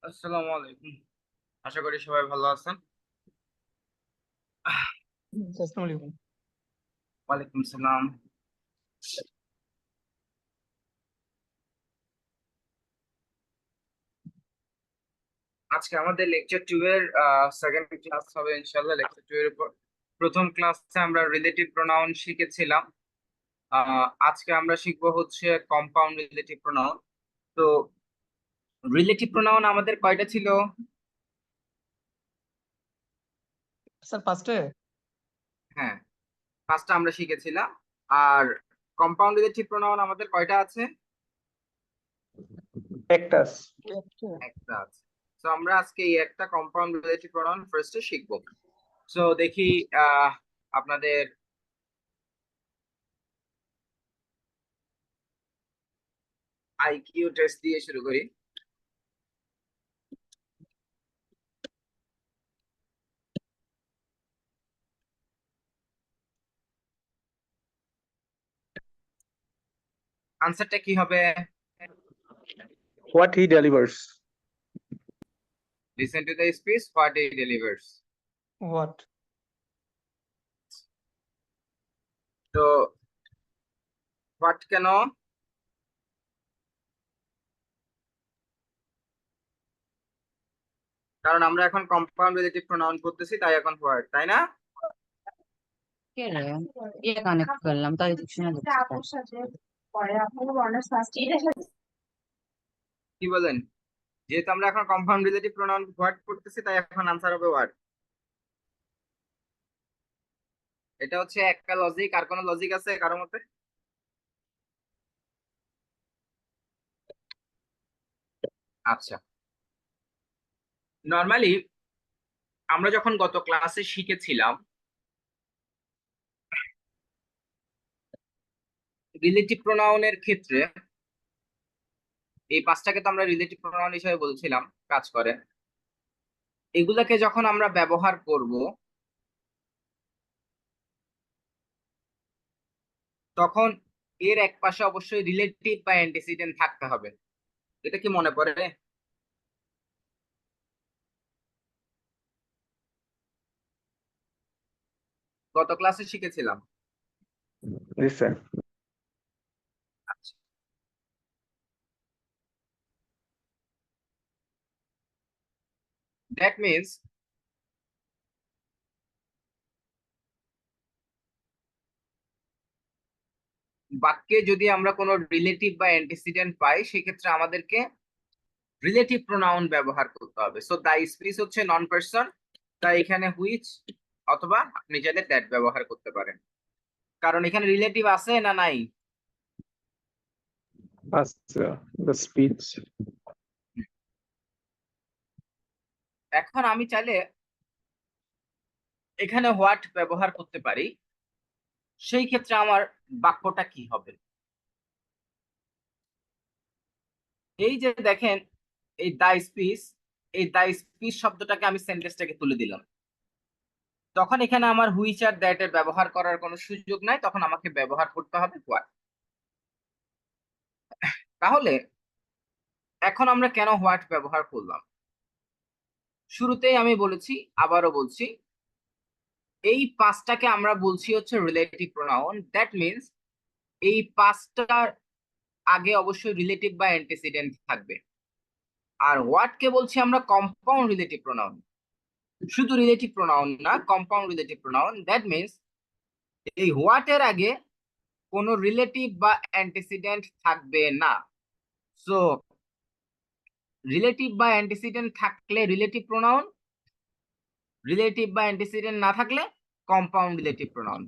আসসালামু আলাইকুম। আশা করি সবাই ভালো আছেন। আসসালামু আলাইকুম। ওয়ালাইকুম সালাম। আজকে আমাদের লেকচার 2 এর সেকেন্ড ক্লাস হবে ইনশাআল্লাহ। লেকচার 2 এর উপর প্রথম ক্লাসে আমরা রিলেটিভ প্রোনাউন শিখেছিলাম। আজকে আমরা শিখবো হচ্ছে কম্পাউন্ড রিলেটিভ প্রোনাউন। তো রিলেটিভ প্রোনাউন আমাদের কয়টা ছিল? স্যার ফার্স্টে হ্যাঁ, পাঁচটা আমরা শিখেছিলাম। আর কম্পাউন্ড রিলেটিভ প্রোনাউন আমাদের কয়টা আছে? একটা একটা আছে। তো আমরা আজকে এই একটা কম্পাউন্ড রিলেটিভ প্রোনাউন ফার্স্টে শিখবো। সো দেখি আপনাদের আইকিউ টেস্ট দিয়ে শুরু করি। আনসারটা কি হবে? what he delivers. Listen to the speech what he delivers. What তো হোয়াট কেন? কারণ আমরা এখন কম্পাউন্ড রিলেটিভ প্রোনাউন করতেছি, তাই এখন হোয়াট, তাই না? কে রে ইয়ে কানেক্ট করলাম তাই শুনে কি বলেন? যেহেতু আমরা এখন কম্পাউন্ড রিলেটিভ প্রোনাউন হোয়াট করতেছি, তাই এখন আনসার হবে হোয়াট। এটা হচ্ছে একটা লজিক। আর কোনো লজিক আছে কারো মতে? আচ্ছা, নর্মালি আমরা যখন গত ক্লাসে শিখেছিলাম রিলেটিভ প্রোনাউনের ক্ষেত্রে, এই পাঁচটাকে তো আমরা রিলেটিভ প্রোনাউন হিসেবে বলছিলাম কাজ করে। এগুলাকে যখন আমরা ব্যবহার করব তখন এর এক পাশে অবশ্যই রিলেটিভ বা অ্যান্টিসিডেন্ট থাকতে হবে। এটা কি মনে পড়ে? গত ক্লাসে শিখেছিলাম। Yes, sir. আচ্ছা, দ্যাট মিনস বাক্যে যদি আমরা কোনো রিলেটিভ বা অ্যান্টিসিডেন্ট পাই, সেক্ষেত্রে আমাদেরকে রিলেটিভ প্রোনাউন ব্যবহার করতে হবে। সো দ্য স্পিচ হচ্ছে নন পার্সন, তাই এখানে হুইচ অথবা আপনি চাইলে দ্যাট ব্যবহার করতে পারেন। কারণ এখানে রিলেটিভ আছে না নাই? The speech. এখন আমি চাইলে এখানে হোয়াট ব্যবহার করতে পারি। সেই ক্ষেত্রে আমার বাক্যটা কি হবে? এই যে দেখেন, এই দা স্পিচ, এই দা স্পিচ শব্দটাকে আমি সেন্টেন্সটাকে তুলে দিলাম। তখন এখানে আমার হুইচ আর দ্যাট এর ব্যবহার করার কোনো সুযোগ নাই, তখন আমাকে ব্যবহার করতে হবে হোয়াট। তাহলে এখন আমরা কেন হোয়াট ব্যবহার করলাম? শুরুতেই আমি বলেছি, আবারও বলছি, এই পাঁচটাকে আমরা বলছি হচ্ছে রিলেটিভ প্রোনাউন। দ্যাট মিনস এই পাঁচটার আগে অবশ্যই রিলেটিভ বা অ্যান্টিসিডেন্ট থাকবে। আর হোয়াট কে বলছি আমরা কম্পাউন্ড রিলেটিভ প্রোনাউন। শুধু রিলেটিভ প্রোনাউন না, compound relative pronoun. That means এই হোয়াট এর আগে কোনো রিলেটিভ বা অ্যান্টিসিডেন্ট থাকবে না। সো রিলেটিভ বা অ্যান্টিসিডেন্ট থাকলে রিলেটিভ প্রোনাউন, রিলেটিভ বা অ্যান্টিসিডেন্ট না থাকলে compound relative pronoun.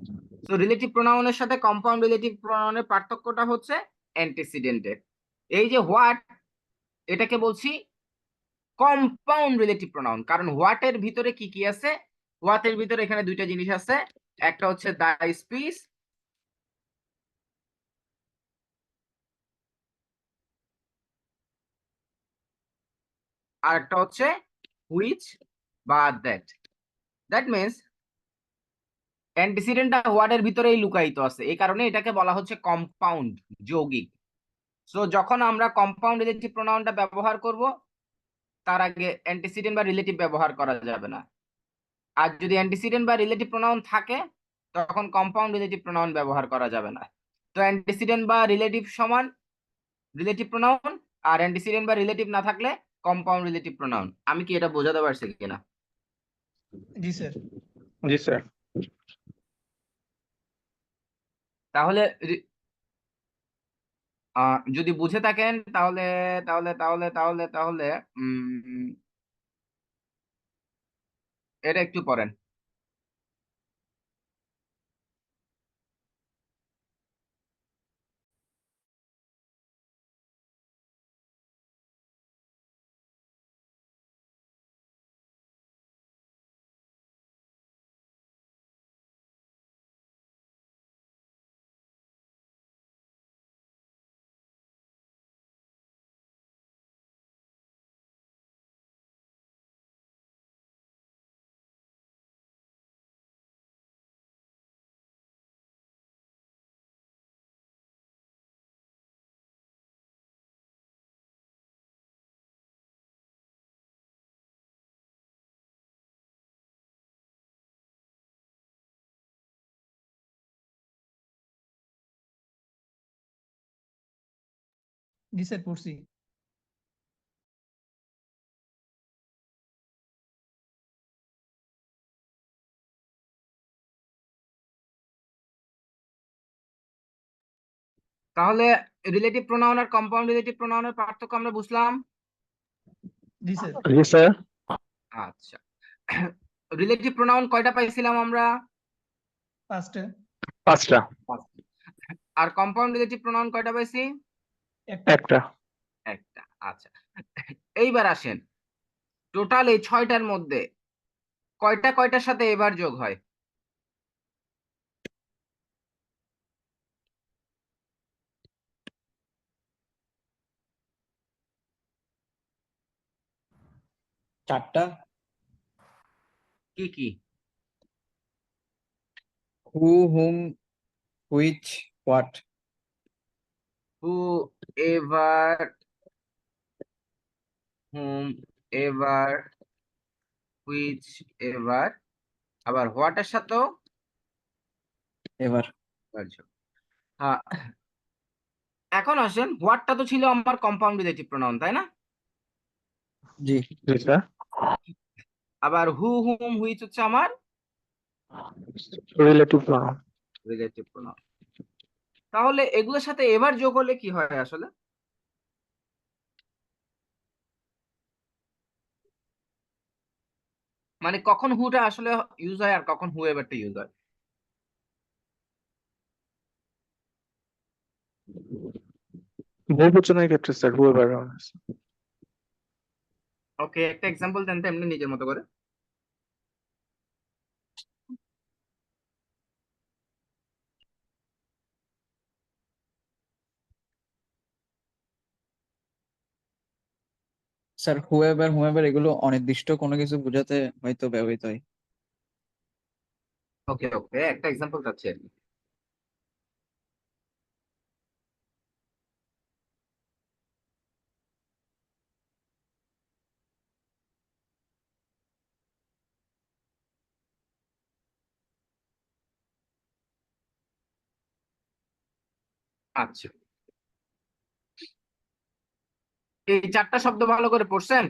So relative প্রোনাউনের সাথে কম্পাউন্ড রিলেটিভ প্রোনাউনের পার্থক্যটা হচ্ছে অ্যান্টিসিডেন্টের। এই যে হোয়াট, এটাকে বলছি কম্পাউন্ড রিলেটিভ প্রোনাউন। কারণ হোয়াট এর ভিতরে কি কি আছে? হোয়াট এর ভিতরে এখানে দুইটা জিনিস আছে। একটা হচ্ছে দা স্পিচ, আর একটা হচ্ছে হুইচ বা দ্যাট। দ্যাট মিনস অ্যান্টিসিডেন্টটা হোয়াট এর ভিতরেই লুকায়িত আছে, এই কারণে এটাকে বলা হচ্ছে কম্পাউন্ড, যৌগিক। সো যখন আমরা কম্পাউন্ড রিলেটিভ প্রোনাউনটা ব্যবহার করব, তার আগে অ্যান্টিসিডেন্ট বা রিলেটিভ ব্যবহার করা যাবে না। আর যদি অ্যান্টিসিডেন্ট বা রিলেটিভ প্রোনাউন থাকে তখন কম্পাউন্ড রিলেটিভ প্রোনাউন ব্যবহার করা যাবে না। তো অ্যান্টিসিডেন্ট বা রিলেটিভ সমান রিলেটিভ প্রোনাউন, আর অ্যান্টিসিডেন্ট বা রিলেটিভ না থাকলে কম্পাউন্ড রিলেটিভ প্রোনাউন। আমি কি এটা বোঝাতে পারছি কিনা? জি স্যার। জি স্যার। তাহলে যদি বুঝে থাকেন তাহলে তাহলে তাহলে তাহলে তাহলে এটা একটু পড়েন। জি স্যার পড়ছি। তাহলে রিলেটিভ প্রোনাউন আর কম্পাউন্ড রিলেটিভ প্রোনাউনের পার্থক্য আমরা বুঝলাম। জি স্যার। জি স্যার। আচ্ছা, রিলেটিভ প্রোনাউন কয়টা পাইছিলাম আমরা? 5টা। 5টা। আর কম্পাউন্ড রিলেটিভ প্রোনাউন কয়টা পাইছি? একটা। একটা। একটা। আচ্ছা, এইবার আসেন, টোটাল এই 6টার মধ্যে কয়টা কয়টার সাথে এবার যোগ হয়? চারটা। কি কি? Who, whom, which, what. Whoever, whomever, whichever, আবার হোয়াট এর সাথেও এবার এবার যোগ। হ্যাঁ, এখন আসেন, হোয়াটটা তো ছিল আমার কম্পাউন্ড রিলেটিভ প্রোনাউন, তাই না? জি। জি স্যার। আবার হু হুম হুইচ হচ্ছে আমার রিলেটিভ প্রোনাউন। Relative pronoun. তাহলে এগুলোর সাথে এবার যোগ হলে কি হয় আসলে? মানে কখন হুটা আসলে ইউজ হয় আর কখন হু এবারটা ইউজ হয়? বহুবচনের ক্ষেত্রে স্যার হুএভার। ওকে, একটা এক্সাম্পল দেন তো এমনি নিজের মতো করে। স্যার হুএভার হুএভার এগুলো অনির্দিষ্ট কোনো কিছু বোঝাতে হয়তো ব্যবহৃত হয়। ওকে ওকে, একটা এক্সাম্পল চাচ্ছি আর কি। আচ্ছা, এই 4টা শব্দ ভালো করে পড়ছেন?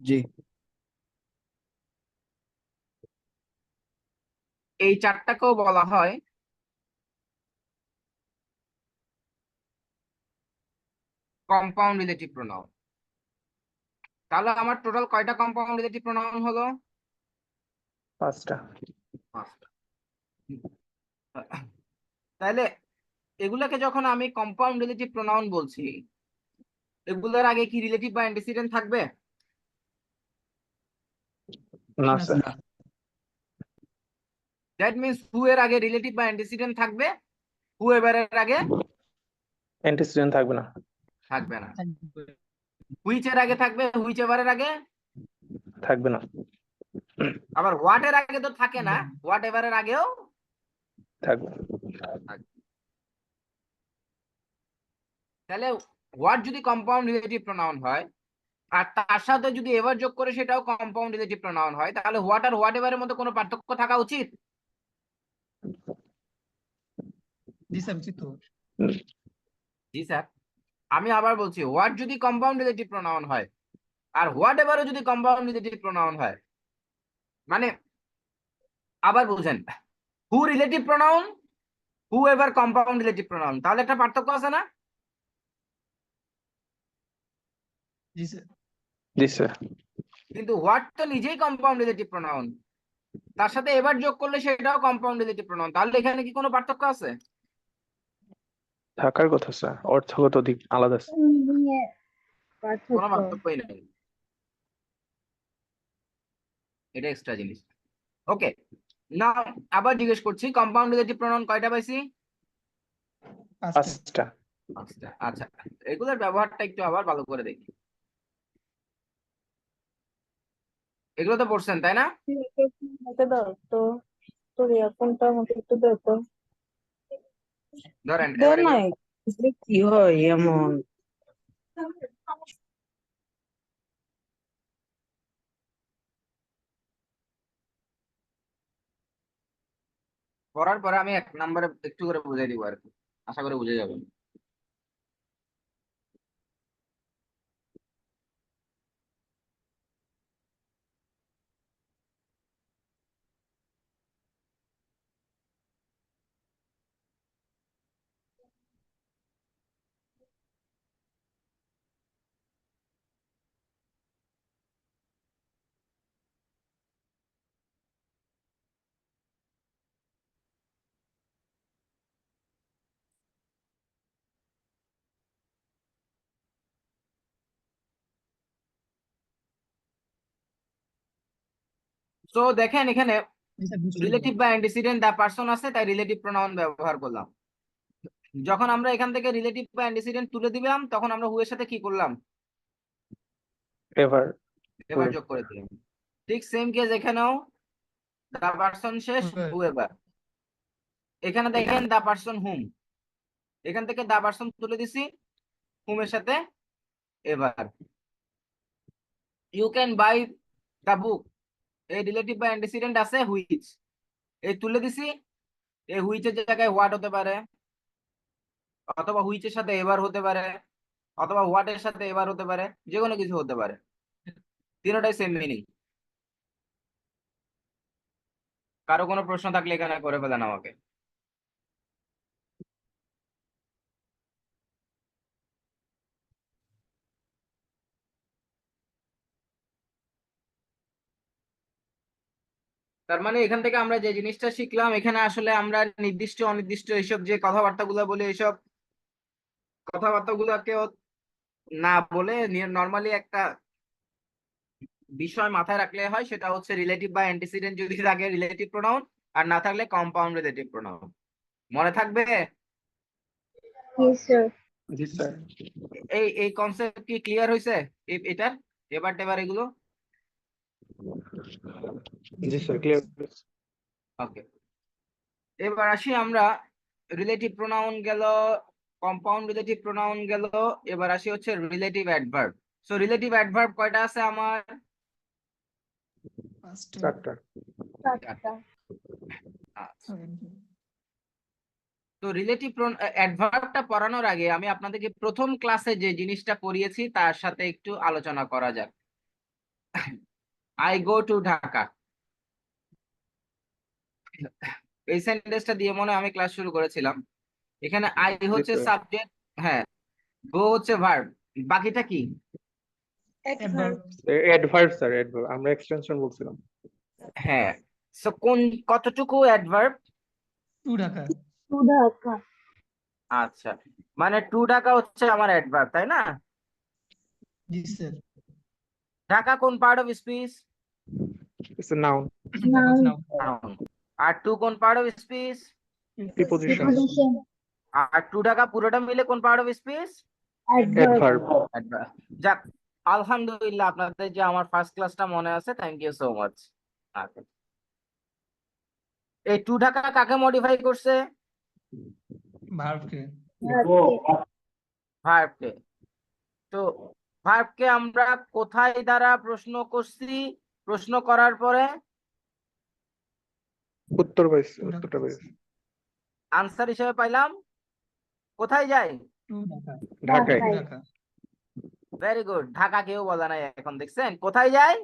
জি। এই 4টাকেও বলা হয় কম্পাউন্ড রিলেটিভ প্রোনাউন। তাহলে আমার টোটাল কয়টা কম্পাউন্ড রিলেটিভ প্রোনাউন হলো? 5টা। 5টা। তাহলে এগুলাকে যখন আমি কম্পাউন্ড রিলেটিভ প্রোনাউন বলছি, এগুলোর আগে কি রিলেটিভ বা অ্যান্টিসিডেন্ট থাকবে? না না স্যার। স্যার। দ্যাট মিন্স হু এর আগে রিলেটিভ বা অ্যান্টিসিডেন্ট থাকবে, হু এভার এর আগে অ্যান্টিসিডেন্ট থাকবে না। থাকবে না। হুইচ এর আগে থাকবে, হুইচ এভার এর আগে থাকবে না। আবার হোয়াট এর আগে তো থাকে না, হোয়াট এভার এর আগেও থাকবে। থাকবে। তাহলে হোয়াট যদি কম্পাউন্ড রিলেটিভ প্রোনাউন হয় আর তার সাথে যদি এভার যোগ করে সেটাও কম্পাউন্ড রিলেটিভ প্রোনাউন হয়, তাহলে হোয়াট আর হোয়াট এভারের মধ্যে কোনো পার্থক্য থাকা উচিত? জি স্যার উচিত তো। জি স্যার। আমি আবার বলছি, হোয়াট যদি কম্পাউন্ড রিলেটিভ প্রোনাউন হয় আর হোয়াট এভারও যদি কম্পাউন্ড রিলেটিভ প্রোনাউন হয়, মানে আবার বুঝেন, who relative pronoun, whoever compound relative pronoun, তাহলে একটা পার্থক্য আছে না? জি স্যার। জি স্যার। কিন্তু হোয়াট তো নিজেই কম্পাউন্ড রিলেটিভ প্রোনাউন, তার সাথে এবার যোগ করলে সেটাও কম্পাউন্ড রিলেটিভ প্রোনাউন, তাহলে এখানে কি কোনো পার্থক্য আছে? থাকার কথা স্যার, অর্থগত দিক আলাদা স্যার। কোনো পার্থক্যই নেই, এটা এক্সট্রা জিনিস। ওকে, না আবার জিজ্ঞেস করছি, কম্পাউন্ড রিলেটিভ প্রোনাউন কয়টা পাইছি? 5টা। 5টা। আচ্ছা, এগুলোর ব্যবহারটা একটু আবার ভালো করে দেখি। এগুলো তো পড়ছেন তাই না? আমাকে দাও তো, তোর ইয়ারফোনটা আমাকে একটু দাও তো। ধরেন দে এবার না, এগুলো কি হয় এমন? পড়ার পরে আমি 1 নম্বরে একটু করে বুঝাই দিব আর কি, আশা করি বুঝে যাবেন। তো দেখেন এখানে জি স্যার বুঝতে রিলেটিভ বা অ্যান্টিসিডেন্ট দা পারসন আছে, তাই রিলেটিভ প্রোনাউন ব্যবহার করলাম। যখন আমরা এখান থেকে রিলেটিভ বা অ্যান্টিসিডেন্ট তুলে দিলাম, তখন আমরা হু এর সাথে কি করলাম? এভার এবার যোগ করে দিলাম। ঠিক সেম কেস এখানেও, দা পারসন শেষ, হু এবার। এখানে দেখেন দা পারসন হুম, এখান থেকে দা পারসন তুলে দিছি, হুম এর সাথে এবার। ইউ ক্যান বাই দা বুক, এই রিলেটিভ বা অ্যান্টিসিডেন্ট আছে হুইচ, এই তুলে দিছি, এই হুইচের জায়গায় হোয়াট হতে পারে, অথবা হুইচের সাথে এবার হতে পারে, অথবা হোয়াট এর সাথে এবার হতে পারে, যে কোনো কিছু হতে পারে, তিনটাই সেম মিনিং। কারো কোনো প্রশ্ন থাকলে এখানে করে ফেলেন আমাকে। তার মানে এখান থেকে আমরা যে জিনিসটা শিখলাম, এখানে আসলে আমরা নির্দিষ্ট অনির্দিষ্ট এইসব যে কথাবার্তাগুলো বলি, এইসব কথাবার্তাগুলোকে না বলে নর্মালি একটা বিষয় মাথায় রাখলে হয়, সেটা হচ্ছে রিলেটিভ বা অ্যান্টিসিডেন্ট যদি থাকে রিলেটিভ প্রোনাউন, আর না থাকলে কম্পাউন্ড রিলেটিভ প্রোনাউন। মনে থাকবে? জি স্যার। এই এই কনসেপ্ট কি ক্লিয়ার হয়েছে এটার? এবার টেবার এগুলো জি স্যার, ক্লিয়ার। ওকে। এবার আসি আমরা, রিলেটিভ প্রোনাউন গেল, কম্পাউন্ড রিলেটিভ প্রোনাউন গেল, এবার আসি হচ্ছে relative adverb. So relative adverb কয়টা আছে আমার? 4টা। আচ্ছা। তো রিলেটিভ অ্যাডভার্বটা পড়ানোর আগে আমি আপনাদেরকে প্রথম ক্লাসে যে জিনিসটা পড়িয়েছি তার সাথে একটু আলোচনা করা যাক। আই গো টু ঢাকা, এই সেন্টেন্সটা দিয়ে মনে হয় আমি ক্লাস শুরু করেছিলাম। এখানে আই হচ্ছে স্যার। সাবজেক্ট, হ্যাঁ, গো হচ্ছে ভার্ব, বাকিটা কি? অ্যাডভার্ব স্যার, অ্যাডভার্ব আমরা এক্সটেনশন বলছিলাম। হ্যাঁ, সো কোন কতটুকু অ্যাডভার্ব? টু ঢাকা। আচ্ছা, মানে টু ঢাকা হচ্ছে আমার অ্যাডভার্ব, তাই না? জি স্যার। ঢাকা কোন part of speech? It's a noun. Noun. আর টু কোন পার্ট অফ স্পিচ? প্রিপোজিশন। আর টু ঢাকা পুরোটা মিলে কোন part of speech? Adverb. Adverb. যাক, আলহামদুলিল্লাহ আপনাদের যে আমার ফার্স্ট ক্লাসটা মনে আছে, থ্যাংক ইউ সো মাচ। এই টু ঢাকা কাকে মডিফাই করছে? ভার্বকে। ভার্বকে। তো ভার্বকে আমরা কোথায় দ্বারা প্রশ্ন করছি? প্রশ্ন করার পরে উত্তর পাইছি, টু উত্তরটা ঢাকা পাইছি। আনসার হিসেবে পাইলাম কোথায় যায়? টু ঢাকা ঢাকায়। টু ঢাকায়। Dhaka very good. ঢাকা কেউ বলে নাই, এখন দেখছেন কোথায় যায়?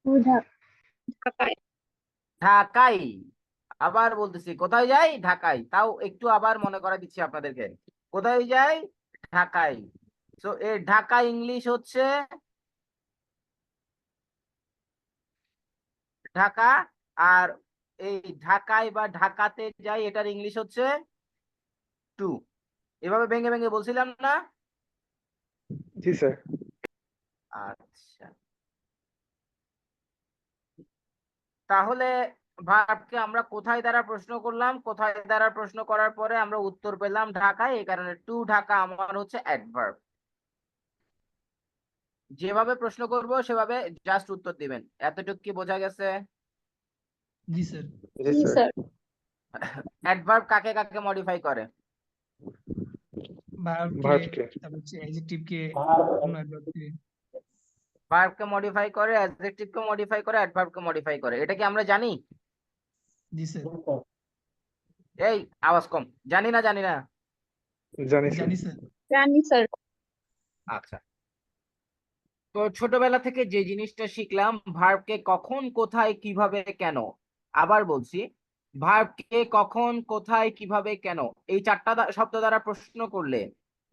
টু ঢাকা। ঢাকায়। ঢাকাই। আবার বলতেছি কোথায় যায়? ঢাকায়। তাও একটু আবার মনে করা দিচ্ছি আপনাদেরকে, কোথায় যায়? ঢাকায়। তো এর ঢাকা ইংলিশ হচ্ছে ঢাকা, আর এই ঢাকায় বা ঢাকাতে যাই এটার ইংলিশ হচ্ছে টু। এভাবে ভেঙে ভেঙে বলছিলাম না? জি স্যার। আচ্ছা, তাহলে ভার্বকে আমরা কোথায় দ্বারা প্রশ্ন করলাম? কোথায় দ্বারা প্রশ্ন করার পরে আমরা উত্তর পেলাম ঢাকায়, এই কারণে টু ঢাকা আমার হচ্ছে অ্যাডভার্ব। যেভাবে প্রশ্ন করব সেভাবে জাস্ট উত্তর দিবেন। এতটুকু কি বোঝা গেছে? জি স্যার জি জি স্যার। স্যার। অ্যাডভার্ব কাকে কাকে মডিফাই করে? ভার্বকে ভার্বকে। তারপর হচ্ছে অ্যাডজেক্টিভকে অন্য অ্যাডভার্বকে ভার্বকে মডিফাই করে, অ্যাডজেক্টিভকে মডিফাই করে, অ্যাডভার্বকে মডিফাই করে। এটা কি আমরা জানি? জি স্যার এই আওয়াজ কম। জানি না, জানি না। জানি স্যার। জানি স্যার জানি স্যার। আচ্ছা, তো ছোটবেলা থেকে যে জিনিসটা শিখলাম, ভার্বকে কখন কোথায় কিভাবে কেন। আবার বলছি, ভার্বকে কখন কোথায় কিভাবে কেন এই চারটা শব্দ দ্বারা প্রশ্ন করলে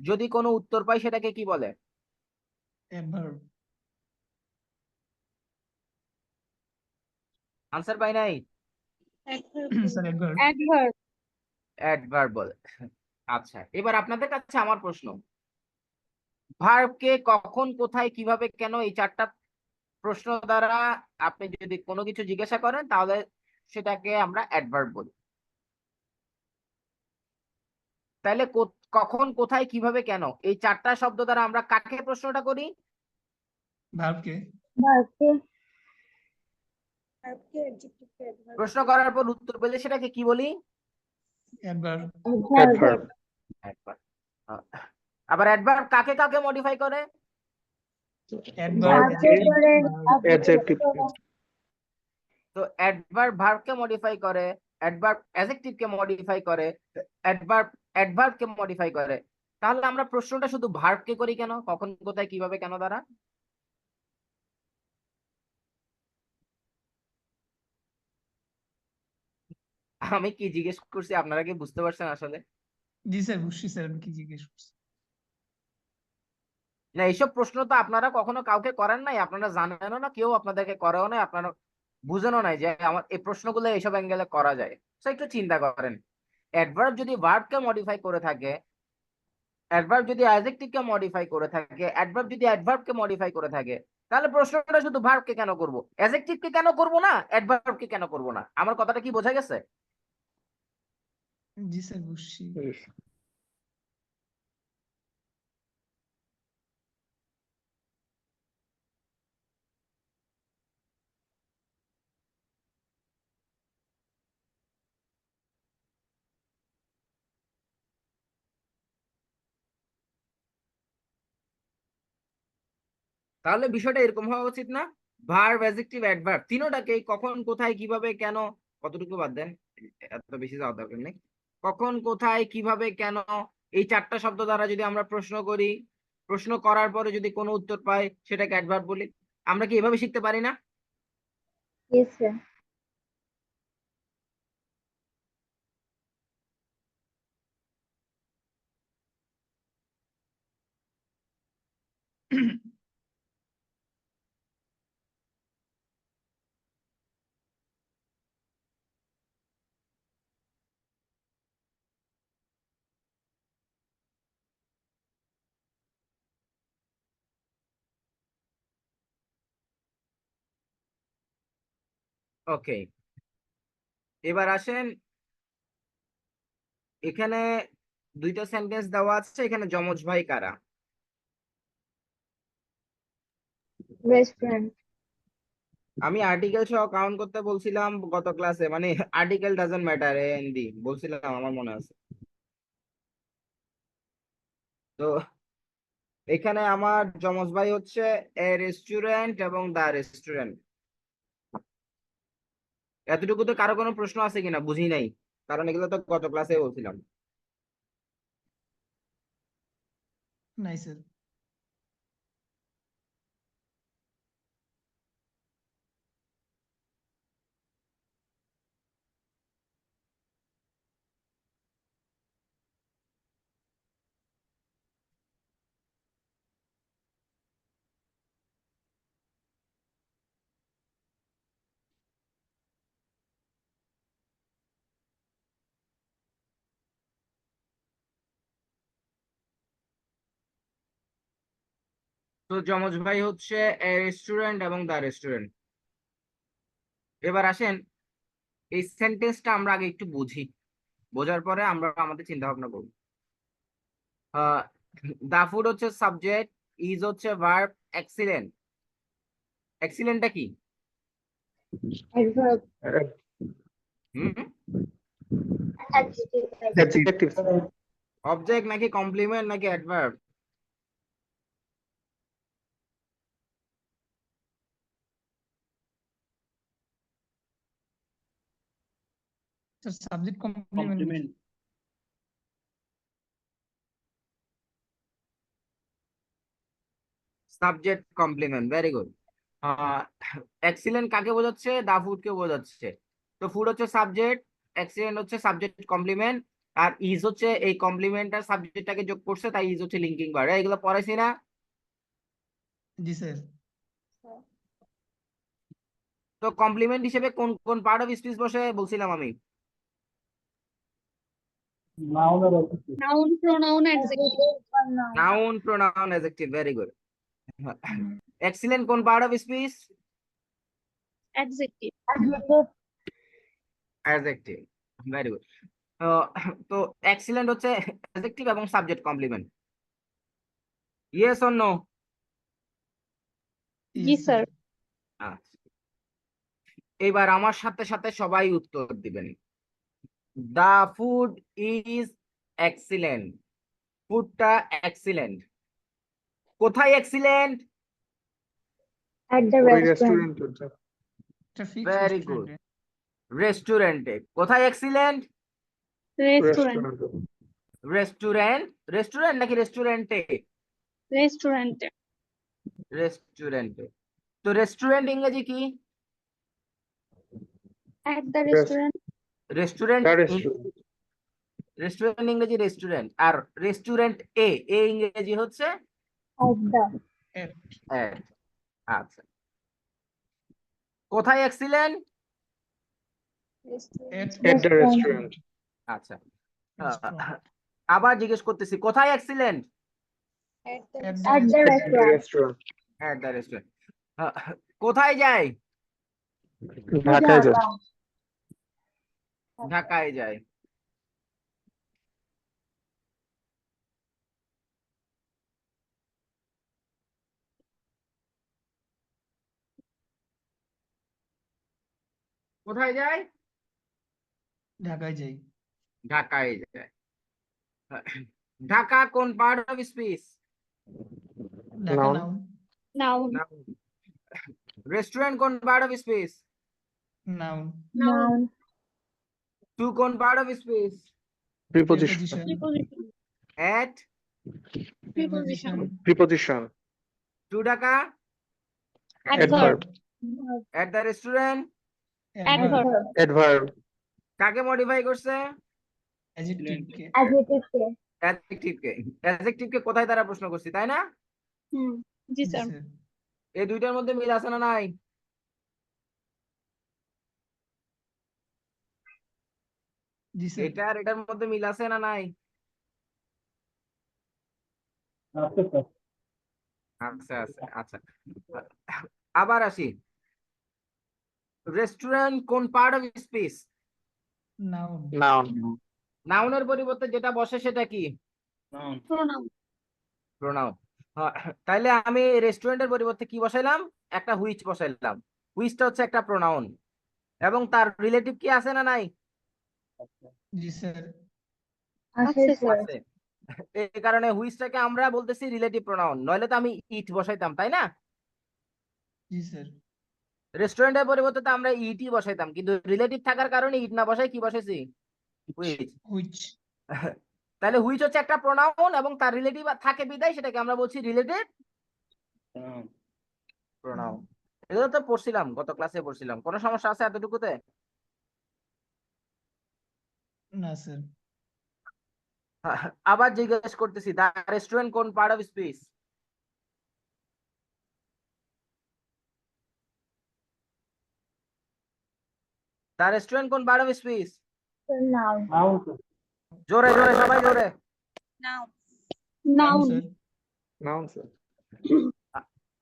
যদি কোনো উত্তর পাই সেটাকে কি বলে? অ্যাডভার্ব আনসার পাই নাই? Sir adverb adverb. অ্যাডভার্ব বলে। আচ্ছা, এবার আপনাদের কাছে আমার প্রশ্ন, ভার্বকে কখন কোথায় কিভাবে কেন এই চারটা প্রশ্ন দ্বারা আপনি যদি কোনো কিছু জিজ্ঞাসা করেন তাহলে সেটাকে আমরা অ্যাডভার্ব বলি। তাহলে কখন কোথায় কিভাবে কেন এই চারটা শব্দ দ্বারা আমরা কাকে প্রশ্নটা করি? ভার্বকে ভার্বকে। প্রশ্ন করার পর উত্তর পেলে সেটাকে কি বলি? Adverb adverb. অ্যাডভার্ব। আবার অ্যাডভার্ব কাকে কাকে মডিফাই করে? অ্যাডভার্ব ভার্বকে করে অ্যাডজেক্টিভ। তো অ্যাডভার্ব ভার্বকে মডিফাই করে, অ্যাডভার্ব অ্যাডজেক্টিভকে মডিফাই করে, অ্যাডভার্ব অ্যাডভার্বকে মডিফাই করে। তাহলে আমরা প্রশ্নটা শুধু ভার্বকে করি কেন? কখন কোথায় কিভাবে কেন দ্বারা? আমি কি জিজ্ঞেস করছি আপনারা কি বুঝতে পারছেন আসলে? জি স্যার বুঝছি স্যার আমি কি জিজ্ঞেস করছি না, এইসব প্রশ্ন তো আপনারা কখনো কাউকে করেন নাই, আপনারা জানেনও না, কেউ আপনাদেরকে করেও নাই, আপনারা বুঝেনও নাই যে আমার এই প্রশ্নগুলো এইসব অ্যাঙ্গেলে করা যায়। তো একটু চিন্তা করেন, অ্যাডভার্ব যদি ভার্বকে মডিফাই করে থাকে, অ্যাডভার্ব যদি অ্যাডজেক্টিভকে মডিফাই করে থাকে, অ্যাডভার্ব যদি অ্যাডভার্বকে মডিফাই করে থাকে, তাহলে প্রশ্নটা শুধু ভার্বকে কেন করব? অ্যাডজেক্টিভকে কেন করব না? অ্যাডভার্বকে কেন করব না? আমার কথাটা কি বোঝা গেছে? জি স্যার বুঝছি তাহলে বিষয়টা এরকম হওয়া উচিত না? ভার্ব, অ্যাডজেক্টিভ, অ্যাডভার্ব তিনোটাকে কখন কোথায় কিভাবে কেন, কতটুকু বাদ দেন, এত বেশি যাওয়ার দরকার নেই। কখন কোথায় কিভাবে কেন এই চারটা শব্দ দ্বারা যদি আমরা প্রশ্ন করি, প্রশ্ন করার পরে যদি কোনো উত্তর পাই সেটাকে অ্যাডভার্ব বলি। আমরা কি এভাবে শিখতে পারি না? জি স্যার। ওকে, এবার আসেন, এখানে দুইটা সেন্টেন্স দেওয়া আছে, এখানে যমজ ভাই কারা? Best friend. আমি আর্টিকেল সহ কাউন্ট করতে বলছিলাম গত ক্লাসে, মানে article doesn't matter A N D বলছিলাম, আমার মনে আছে। তো এখানে আমার যমজ ভাই হচ্ছে এ রেস্টুরেন্ট এবং দা রেস্টুরেন্ট। এতটুকুতে কারো কোনো প্রশ্ন আছে কিনা বুঝি নাই, কারণ এগুলো তো গত ক্লাসে বলছিলাম। নাই স্যার। তো যমজ ভাই হচ্ছে এ রেস্টুরেন্ট এবং দা রেস্টুরেন্ট। এবার আসেন এই সেন্টেন্সটা আমরা আগে একটু বুঝি, বোঝার পরে আমরা আমাদের চিন্তা ভাবনা করব। দা ফুড হচ্ছে সাবজেক্ট, ইজ হচ্ছে ভার্ব, এক্সিলেন্ট। এক্সিলেন্টটা কি? adverb, hmm, adjective, Adjective, sir. Object নাকি কমপ্লিমেন্ট নাকি adverb? Sir subject complement. Subject complement, very good. Excellent কাকে বোঝাচ্ছে? দা ফুড কে বোঝাচ্ছে। তো ফুড হচ্ছে সাবজেক্ট, এক্সিলেন্ট হচ্ছে সাবজেক্ট কমপ্লিমেন্ট, আর ইজ হচ্ছে এই কমপ্লিমেন্ট আর সাবজেক্টটাকে যোগ করছে, তাই ইজ হচ্ছে লিঙ্কিং ভার্ব। এগুলো পড়াইছি না? জি স্যার। তো কমপ্লিমেন্ট হিসেবে কোন কোন পার্ট অফ স্পিচ বসে বলছিলাম আমি? Noun, pronoun, adjective. Noun, pronoun, adjective, very good. Excellent কোন part of speech? Adjective. adjective, adjective, very good. তো এক্সিলেন্ট হচ্ছে অ্যাডজেক্টিভ এবং subject complement. Yes or no? জি স্যার। আচ্ছা, এবার আমার সাথে সাথে সবাই উত্তর দিবেন। The food is excellent. ফুডটা এক্সিলেন্ট। কোথায় এক্সিলেন্ট? at the ওই restaurant, রেস্টুরেন্ট, এটা ফিক্স ভেরি গুড। রেস্টুরেন্টে কোথায় এক্সিলেন্ট? Restaurant. রেস্টুরেন্ট, রেস্টুরেন্ট নাকি রেস্টুরেন্টে? Restaurant. রেস্টুরেন্টে। তো রেস্টুরেন্ট ইংরেজি কি? At the restaurant. Restaurant, restaurant, restaurant ইংরেজি রেস্টুরেন্ট, আর রেস্টুরেন্ট এ ইংরেজি হচ্ছে at the, at। আচ্ছা, কোথায় এক্সিলেন্ট? এট দ্য রেস্টুরেন্ট, আচ্ছা, আবার জিজ্ঞেস করতেছি, কোথায় excellent? at the restaurant, restaurant, at the restaurant. কোথায় যায়? ঢাকায় যায়, ঢাকায় যায়। কোথায় যায়? ঢাকায় যাই। ঢাকায় যায়। ঢাকা কোন part of speech? Dhaka Noun. Noun. Noun. Restaurant কোন part of speech? Noun. noun, to কোন part of speech? Preposition, Preposition. At Preposition. Preposition, to Dhaka, adverb, at the restaurant Adverb. Adverb, কাকে মডিফাই করছে? অ্যাডজেক্টিভ কে। adjective কে, অ্যাডজেক্টিভকে। অ্যাডজেক্টিভকে কোথায় তারা প্রশ্ন করছি, তাই না? জি জি স্যার। স্যার। এই দুইটার মধ্যে মিল আছে না নাই? জি স্যার। এটা আর এটার মধ্যে মিল আছে না নাই? আচ্ছা আচ্ছা আচ্ছা, আবার আসি। রেস্টুরেন্ট কোন part of speech? Noun. Noun, নাউনের পরিবর্তে যেটা বসে সেটা কি? Pronoun. প্রোনাউন। তাইলে আমি রেস্টুরেন্টের পরিবর্তে কি বসাইলাম? একটা হুইচ বসাইলাম। হুইচটা হচ্ছে একটা প্রোনাউন এবং তার রিলেটিভ কি আছে না নাই? জি স্যার আছে স্যার। আছে। এই কারণে হুইচটাকে আমরা বলতেছি রিলেটিভ প্রোনাউন, নইলে তো আমি ইট বসাইতাম, তাই না? জি স্যার রেস্টুরেন্টের পরিবর্তে তো আমরা ইটই বসাইতাম, কিন্তু রিলেটিভ থাকার কারণে ইট না বসাই কি বসাইছি? হুইচ। হুইচ তাহলে হুইচ হচ্ছে একটা প্রোনাউন এবং তার রিলেটিভ থাকে বিদায় সেটাকে আমরা বলছি রিলেটেড প্রোনাউন। এগুলো তো পড়ছিলাম, গত ক্লাসে পড়ছিলাম। কোনো সমস্যা আছে এতটুকুতে? না স্যার আবার জিজ্ঞেস করতেছি, দা রেস্টুরেন্ট কোন part of speech? The restaurant কোন পার্ট অফ স্পিচ? নাউন। জোরে জোরে সবাই জোরে। Noun Noun. Sir Noun, sir.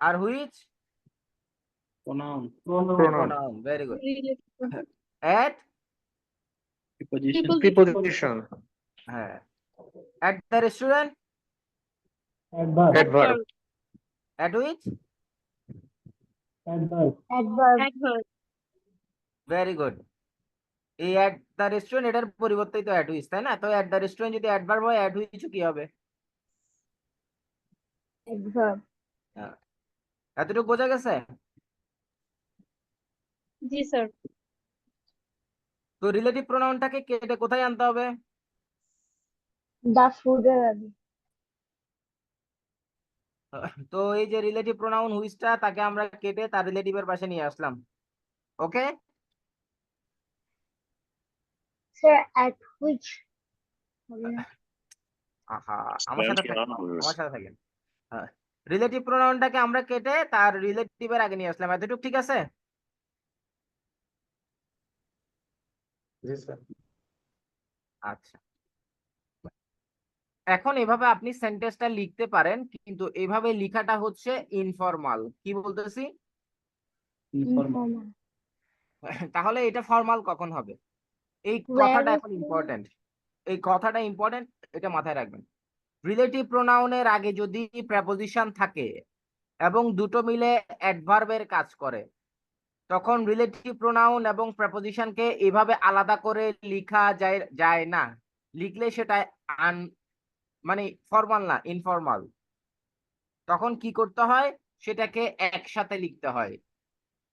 আর which? Pronoun. Pronoun. Very good. Relative. At? Preposition. Preposition. হ্যাঁ। At the restaurant? Adverb. At which? Adverb. Adverb. Very good. এই at the restaurant এটার পরিবর্তেই তো এট which, তাই না? তো এট দ্য রেস্টুরেন্ট যদি অ্যাডভার্ব হয়, এট হুইচ কি হবে? অ্যাডভার্ব। এতটুকু বোঝা গেছে? জি স্যার। তো রিলেটিভ প্রোনাউনটাকে কেটে কোথায় আনতে হবে? দা ফুডের আগে। তো এই যে রিলেটিভ প্রোনাউন হুইচটা, তাকে আমরা কেটে তার রিলেটিভের পাশে নিয়ে আসলাম। ওকে? স্যার অ্যাট হুইচ হবে না? আহা, আমার সাথে থাকেন, আমার সাথে থাকেন। হ্যাঁ, রিলেটিভ প্রোনাউনটাকে আমরা কেটে তার রিলেটিভের আগে নিয়ে আসলাম। এতটুকু ঠিক আছে? Yes, sir. আচ্ছা, এখন এভাবে আপনি সেন্টেন্সটা লিখতে পারেন, কিন্তু এভাবে লেখাটা হচ্ছে ইনফর্মাল। কি বলতেছি? ইনফর্মাল। তাহলে এটা ফর্মাল কখন হবে? এই Where কথাটা is এখন the- ইম্পর্টেন্ট। এই কথাটা ইম্পর্টেন্ট, এটা মাথায় রাখবেন। রিলেটিভ প্রোনাউনের আগে যদি প্রেপোজিশন থাকে এবং দুটো মিলে অ্যাডভার্বের কাজ করে, তখন রিলেটিভ প্রোনাউন এবং প্রেপোজিশনকে এভাবে আলাদা করে লেখা যায় না। লিখলে সেটা মানে ফর্মাল না, ইনফর্মাল। তখন কি করতে হয়? সেটাকে একসাথে লিখতে হয়।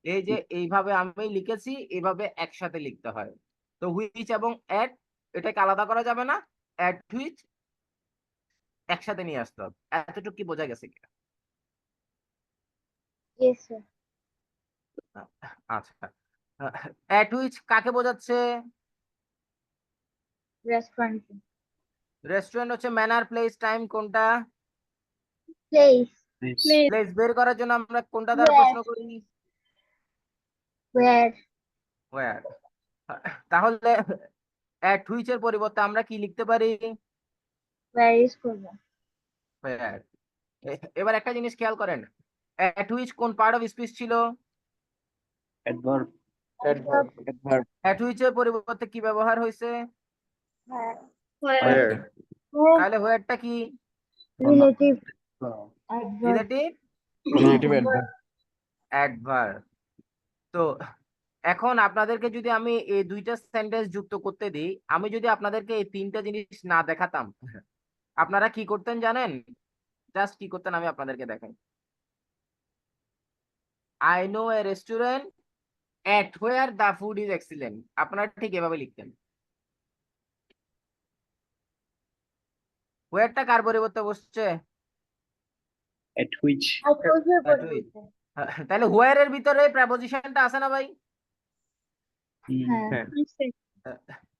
এই যে এইভাবে আমি লিখেছি, এইভাবে একসাথে লিখতে হয়। তো হুইচ এবং এট এটাকে আলাদা করা যাবে না, এট হুইচ একসাথে নিয়ে আসতে হবে। এতটুকু কি বোঝা গেছে কিনা? Yes, sir. আচ্ছা, এট হুইচ কাকে বোঝাচ্ছে? Restaurant. রেস্টুরেন্ট হচ্ছে ম্যানার, প্লেস, টাইম কোনটা? Place. Place. প্লেস বের করার জন্য আমরা কোনটা দ্বারা Where. প্রশ্ন করি? Where. ওয়্যার। তাহলে এট হুইচ এর পরিবর্তে আমরা কি লিখতে পারি? Where is করবো? ওয়্যার। এবার একটা জিনিস খেয়াল করেন, এট হুইচ কোন পার্ট অফ স্পিচ ছিল? Adverb. Adverb. adverb at which এর পরিবর্তে কি ব্যবহার হয়েছে? Where. Where. Where. Where. তাহলে হোয়ারটা কি? Relative. Adverb. Relative relative adverb adverb. তো এখন আপনাদেরকে যদি আমি এই দুইটা সেন্টেন্স যুক্ত করতে দিই, আমি যদি আপনাদেরকে এই তিনটা জিনিস না দেখাতাম, আপনারা কি করতেন জানেন? জাস্ট কি করতেন আমি আপনাদেরকে দেখাই। I know A restaurant at where the food is excellent. আপনারা ঠিক এভাবে লিখতেন। হোয়ারটা কার পরিবর্তে বসছে? At which. Adverb এর At which. পরিবর্তে। তাহলে হোয়ার এর ভিতরে প্রেপোজিশনটা আছে না ভাই? হ্যাঁ। হ্যাঁ।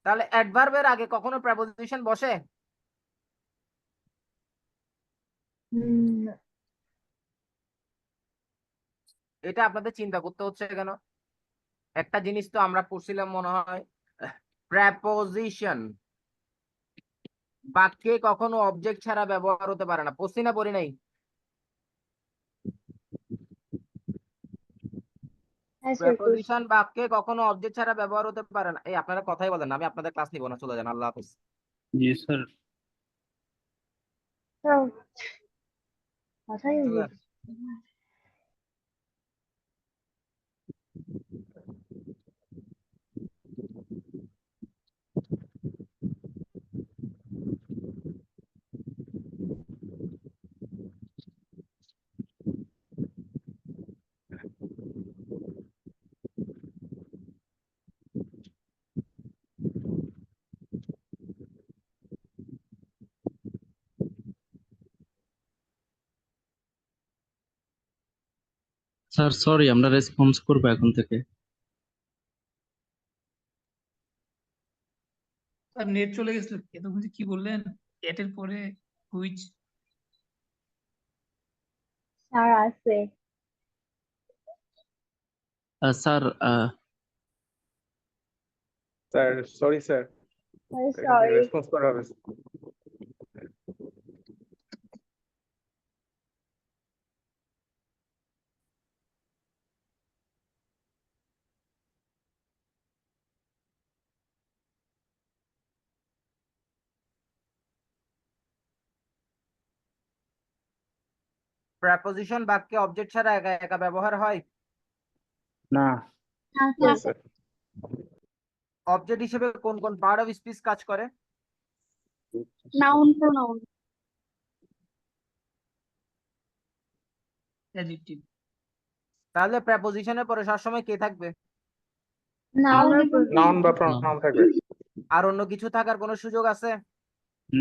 তাহলে অ্যাডভার্বের আগে কখনো প্রেপোজিশন বসে? হুম, এটা আপনাদের চিন্তা করতে হচ্ছে কেন? একটা জিনিস তো আমরা পড়ছিলাম মনে হয়, প্রেপোজিশন বাক্যে কখনো অবজেক্ট ছাড়া ব্যবহার হতে পারে না। পড়ছি না পড়ি নাই? হ্যাঁ স্যার প্রেপোজিশন বাক্যে কখনো অবজেক্ট ছাড়া ব্যবহার হতে পারে না। এই আপনারা কথাই বলেন না, আমি আপনাদের ক্লাস নিব না, চলে যান, আল্লাহ হাফেজ। Yes, sir. কথাই চলে বলছি। যান। স্যার সরি, আমরা রেসপন্স করবো এখন থেকে। স্যার নেট চলে গেছিল এতক্ষণ যে কি বললেন এটের পরে হুইচ স্যার আছে sir sir sorry sir, sorry response করা হবে। প্রেপোজিশন বাক্যে অবজেক্ট ছাড়া একা একা ব্যবহার হয়? না না স্যার। অবজেক্ট হিসেবে কোন কোন পার্ট অফ স্পিচ কাজ করে? নাউন প্রোনাউন অ্যাডজেক্টিভ তাহলে প্রেপোজিশনের পরে সবসময় কে থাকবে? নাউন নাউন বা প্রনাউন থাকবে। আর অন্য কিছু থাকার কোনো সুযোগ আছে?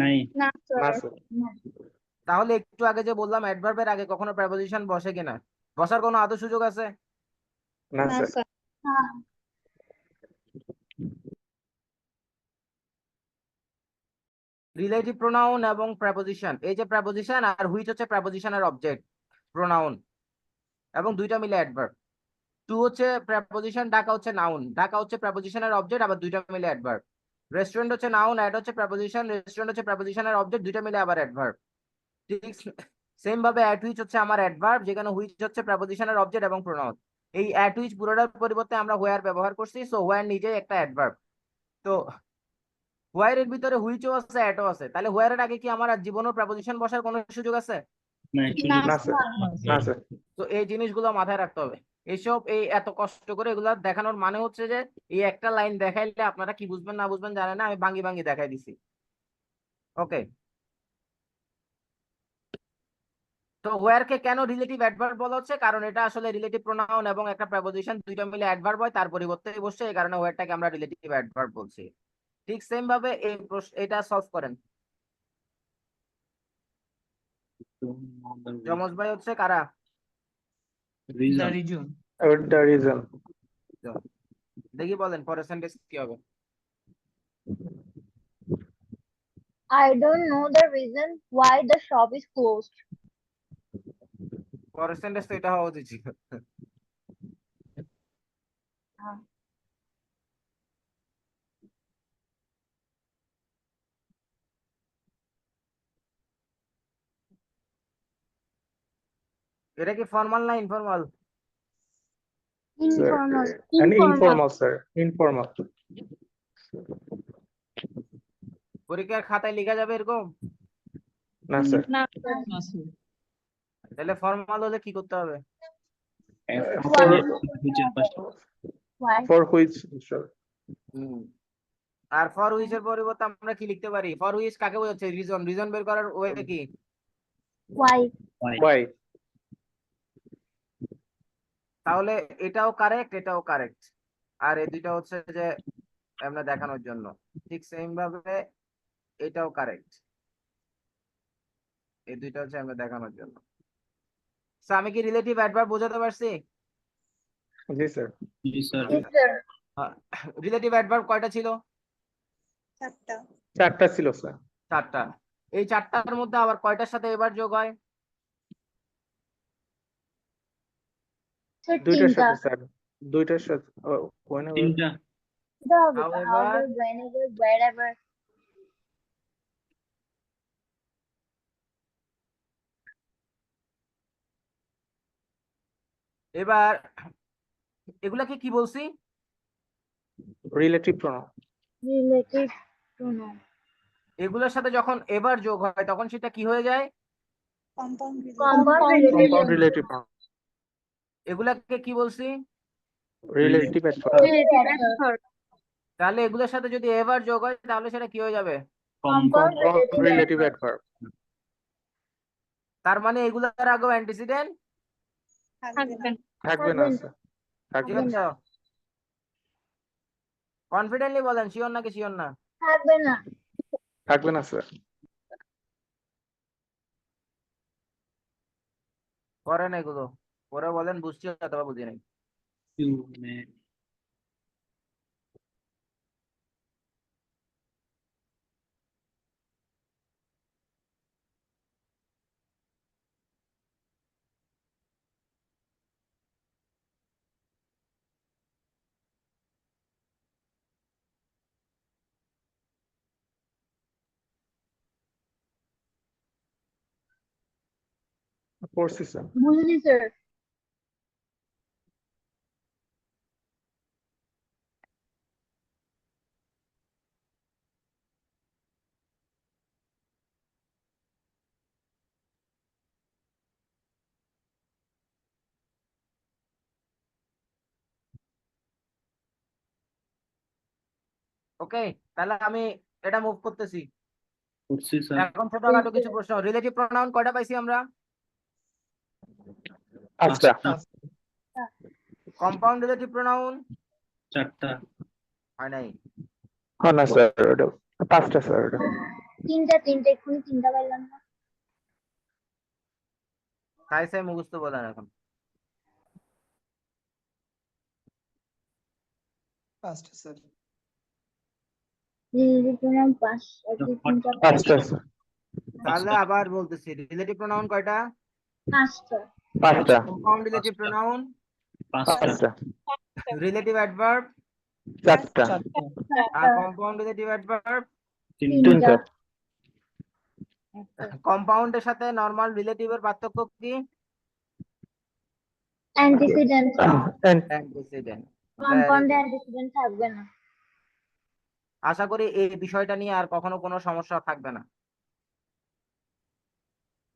নাই না না স্যার স্যার। তাহলে একটু আগে যে বললাম অ্যাডভার্বের আগে কখনো প্রেপোজিশন বসে কিনা, বসার কোনো আদৌ সুযোগ আছে? না না স্যার। স্যার রিলেটিভ প্রোনাউন এবং প্রেপোজিশন, এই যে প্রেপোজিশন আর হুইচ হচ্ছে প্রেপোজিশনের অবজেক্ট প্রোনাউন, এবং দুইটা মিলে অ্যাডভার্ব। টু হচ্ছে প্রেপোজিশন, ঢাকা হচ্ছে নাউন, ঢাকা হচ্ছে প্রেপোজিশনের অবজেক্ট, আবার দুইটা মিলে অ্যাডভার্ব। রেস্টুরেন্ট হচ্ছে নাউন, অ্যাড হচ্ছে প্রেপোজিশন, রেস্টুরেন্ট হচ্ছে প্রেপোজিশনের অবজেক্ট, দুইটা মিলে আবার অ্যাডভার্ব। ঠিক সেম ভাবে অ্যাট হুইচ হচ্ছে আমার অ্যাডভার্ব, যেখানে হুইচ হচ্ছে প্রেপোজিশনের অবজেক্ট এবং প্রোনাউন। এই অ্যাট হুইচ পুরোটার পরিবর্তে আমরা হোয়ার ব্যবহার করছি, সো হোয়ার নিজেই একটা অ্যাডভার্ব। তো হোয়ার এর ভিতরে হুইচও আছে, অ্যাটও আছে, তাহলে হোয়ার এর আগে কি আমার আর জীবনেও প্রেপোজিশন বসার কোনো সুযোগ আছে? নাই না না স্যার। না স্যার। তো এই জিনিসগুলো মাথায় রাখতে হবে। এইসব এই এত কষ্ট করে এগুলা দেখানোর মানে হচ্ছে যে এই একটা লাইন দেখাইলে আপনারা কি বুঝবেন না বুঝবেন জানেন না, আমি ভাঙ্গি ভাঙ্গি দেখাই দিছি। ওকে, তো হোয়ার কে কেন রিলেটিভ অ্যাডভার্ব বলা হচ্ছে? কারণ এটা আসলে রিলেটিভ প্রোনাউন এবং একটা প্রেপোজিশন দুইটা মিলে অ্যাডভার্ব হয়, তার পরিবর্তে বসছে, এই কারণে হোয়ারটাকে আমরা রিলেটিভ অ্যাডভার্ব বলছি। ঠিক সেম ভাবে এই এটা সলভ করেন। যমজ ভাই হচ্ছে কারা? The reason. Reason the reason. দেখি বলেন পরের সেন্টেন্স কি হবে। I don't know the reason why the shop is closed. পরের সেন্টেন্স তো এটা হওয়া উচিত ছিল। এটা কি ফর্মাল না informal? Informal. Informal sir, informal. পরীক্ষার খাতায় লেখা যাবে এরকম? না স্যার। না স্যার না স্যার তাহলে ফর্মাল হলে কি করতে হবে? Why? For which sir. আর ফর হুইচ এর পরিবর্তে আমরা কি লিখতে পারি? ফর হুইচ কাকে বোঝাচ্ছে? রিজন। রিজন বের করার ওয়ে কি? Why? ওয়াই। তাহলে এটাও কারেক্ট, এটাও কারেক্ট, আর এই দুইটা হচ্ছে যে আমরা দেখানোর জন্য। ঠিক সেম ভাবে এটাও কারেক্ট, এই দুইটা হচ্ছে আমরা দেখানোর জন্য। So, আমি কি রিলেটিভ অ্যাডভার্ব বোঝাতে পারছি? জি স্যার। জি sir. Yes, sir. Relative adverb কয়টা ছিল? চারটা চারটা ছিল স্যার। চারটা। এই চারটার মধ্যে আবার কয়টার সাথে এবার যোগ হয়? Sir, দুইটার তিনটা. সাথে স্যার, দুইটার সাথে। whenever। তিনটা। However- However, whenever, wherever. এবার এগুলাকে কি বলছি? Relative pronoun. Relative pronoun. এগুলোর সাথে যখন এবার যোগ হয় তখন সেটা কি হয়ে যায়? Compound Compound relative. Compound relative pronoun. এগুলাকে কি বলছি? Relative adverb. রিলেটিভ অ্যাডভার্ব তাহলে এগুলোর সাথে যদি এবার যোগ হয় তাহলে সেটা কি হয়ে যাবে? Compound relative relative adverb. Adverb. তার মানে এগুলোর আগেও অ্যান্টিসিডেন্ট থাকবে না থাকবে না থাকবে স্যার। ঠিক থাকবে না। আছে? কনফিডেন্টলি বলেন, শিওর নাকি শিওর না? থাকবে না. থাকবে না স্যার। করেন এগুলো। পরে বলেন বুঝছি অথবা বুঝি নাই। You may. পড়ছি স্যার। বুঝলি স্যার। ওকে, তাহলে আমি এটা মুভ করতেছি। করছি স্যার। এখন ছোটখাটো কিছু প্রশ্ন। রিলেটিভ প্রোনাউন কয়টা পাইছি আমরা? আচ্ছা, কম্পাউন্ড রিলেটিভ প্রোনাউন 4টা। হয় নাই। হ্যাঁ না স্যার, ওটা 5টা স্যার। ওটা তিনটা এক্ষুনি তিনটা পাইলাম না। সাই সাই মুখস্থ বলেন এখন। 5টা স্যার। রিলেটিভ প্রোনাউন 5 আর কি তিনটা 5টা স্যার। তাহলে আবার বলতেছি, রিলেটিভ প্রোনাউন কয়টা? 5টা। 5টা। কম্পাউন্ড রিলেটিভ প্রোনাউন 5টা। 5টা। রিলেটিভ অ্যাডভার্ব 4টা। আর কম্পাউন্ড রিলেটিভ অ্যাডভার্ব 3টা। কম্পাউন্ডের সাথে নরমাল রিলেটিভের পার্থক্য কি? অ্যান্টিসিডেন্ট। অ্যান্টিসিডেন্ট। কম্পাউন্ডে অ্যান্টিসিডেন্ট থাকবে না। আশা করি এই বিষয়টা নিয়ে আর কখনো কোনো সমস্যা থাকবে না।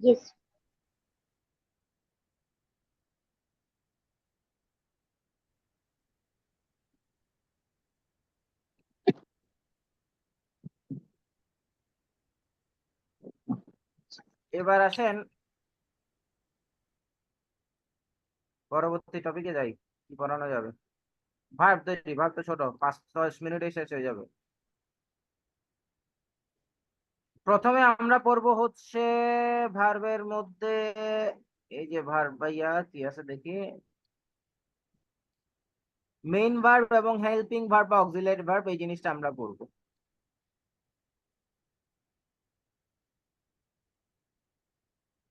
ইয়েস। এবার আসেন পরবর্তী টপিকে যাই। কি পড়ানো যাবে? ভার্ব তৈরি, ভার্ব তো ছোট, 5-6 মিনিটেই শেষ হয়ে যাবে। প্রথমে আমরা পড়বো হচ্ছে ভার্বের মধ্যে এই যে ভার্ব ভাইয়া কি আছে দেখি, মেইন ভার্ব এবং হেল্পিং ভার্ব বা অক্সিলারি ভার্ব, এই জিনিসটা আমরা পড়বো।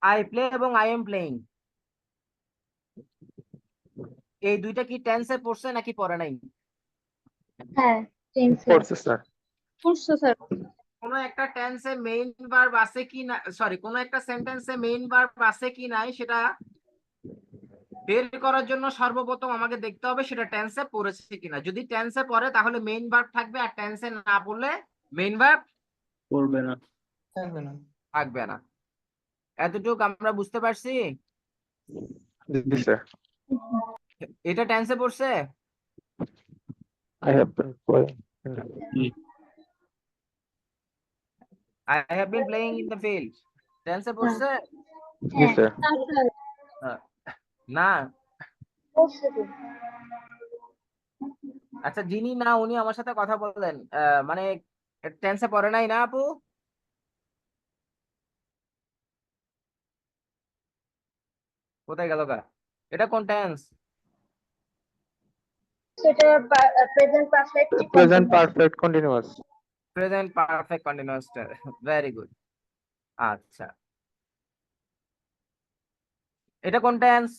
আই প্লে এবং আই এম প্লেইং, এই দুইটা কি টেন্সে পড়ছে নাকি পড়ে নাই? হ্যাঁ, টেন্সে। পড়ছে স্যার। পড়ছো স্যার। কোন একটা টেন্সে মেইন ভার্ব আছে কি না, সরি, কোন একটা সেন্টেন্সে মেইন ভার্ব আছে কি নাই সেটা বের করার জন্য সর্বপ্রথম আমাকে দেখতে হবে সেটা টেন্সে পড়েছে কিনা। যদি টেন্সে পড়ে তাহলে মেইন ভার্ব থাকবে, আর টেন্সে না পড়লে মেইন ভার্ব করবে না। থাকবে না। থাকবে না। এতটুকু আমরা বুঝতে পারছি? জি স্যার। এটা টেন্সে পড়ছে? I have been playing. I have been playing in the field, টেন্সে পড়ছে? জি স্যার। না। পড়ছে তো। আচ্ছা, যিনি না উনি আমার সাথে কথা বললেন, মানে টেন্সে পড়ে নাই না আপু? কোথায় গেল গা? এটা কোন টেন্স? সেটা present perfect. Present perfect continuous. Present perfect continuous tense, very good. আচ্ছা, এটা কোন টেন্স?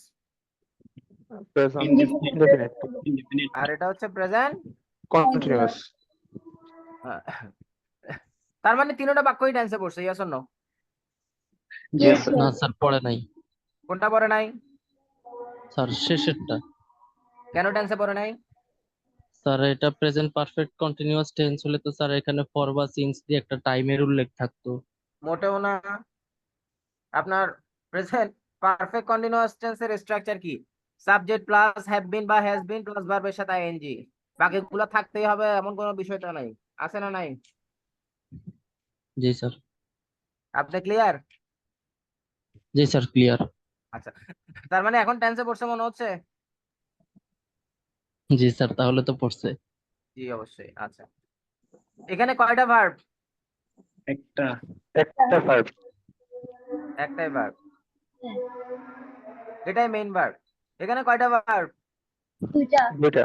Present Indefinite. indefinite. আর এটা হচ্ছে প্রেজেন্ট। Continuous. তার মানে তিনটা বাক্যই টেন্সে পড়ছে, yes or no? Yes sir. না স্যার পড়ে নাই। কোনটা পড়ে নাই? স্যার শেষেরটা। কেন টেন্সে পড়ে নাই? স্যার এটা প্রেজেন্ট পারফেক্ট কন্টিনিউয়াস টেন্স হলে তো স্যার এখানে ফর বা সিন্স দিয়ে একটা টাইমের উল্লেখ থাকতো। মোটেও না। আপনার প্রেজেন্ট পারফেক্ট কন্টিনিউয়াস টেন্সের স্ট্রাকচার কি? সাবজেক্ট প্লাস হ্যাভ বিন বা হ্যাজ বিন প্লাস ভার্বের সাথে আইএনজি, বাকিগুলো থাকতেই হবে এমন কোনো বিষয়টা নাই। আছে না নাই? জি স্যার। আপনি ক্লিয়ার? জি স্যার ক্লিয়ার। আচ্ছা, তার মানে এখন টেন্সে পড়ছে মনে হচ্ছে? জি স্যার তাহলে তো পড়ছে। জি অবশ্যই। আচ্ছা, এখানে কয়টা ভার্ব? একটা। একটা verb. একটাই ভার্ব, এটাই মেইন ভার্ব। এখানে কয়টা ভার্ব? দুইটা। দুইটা।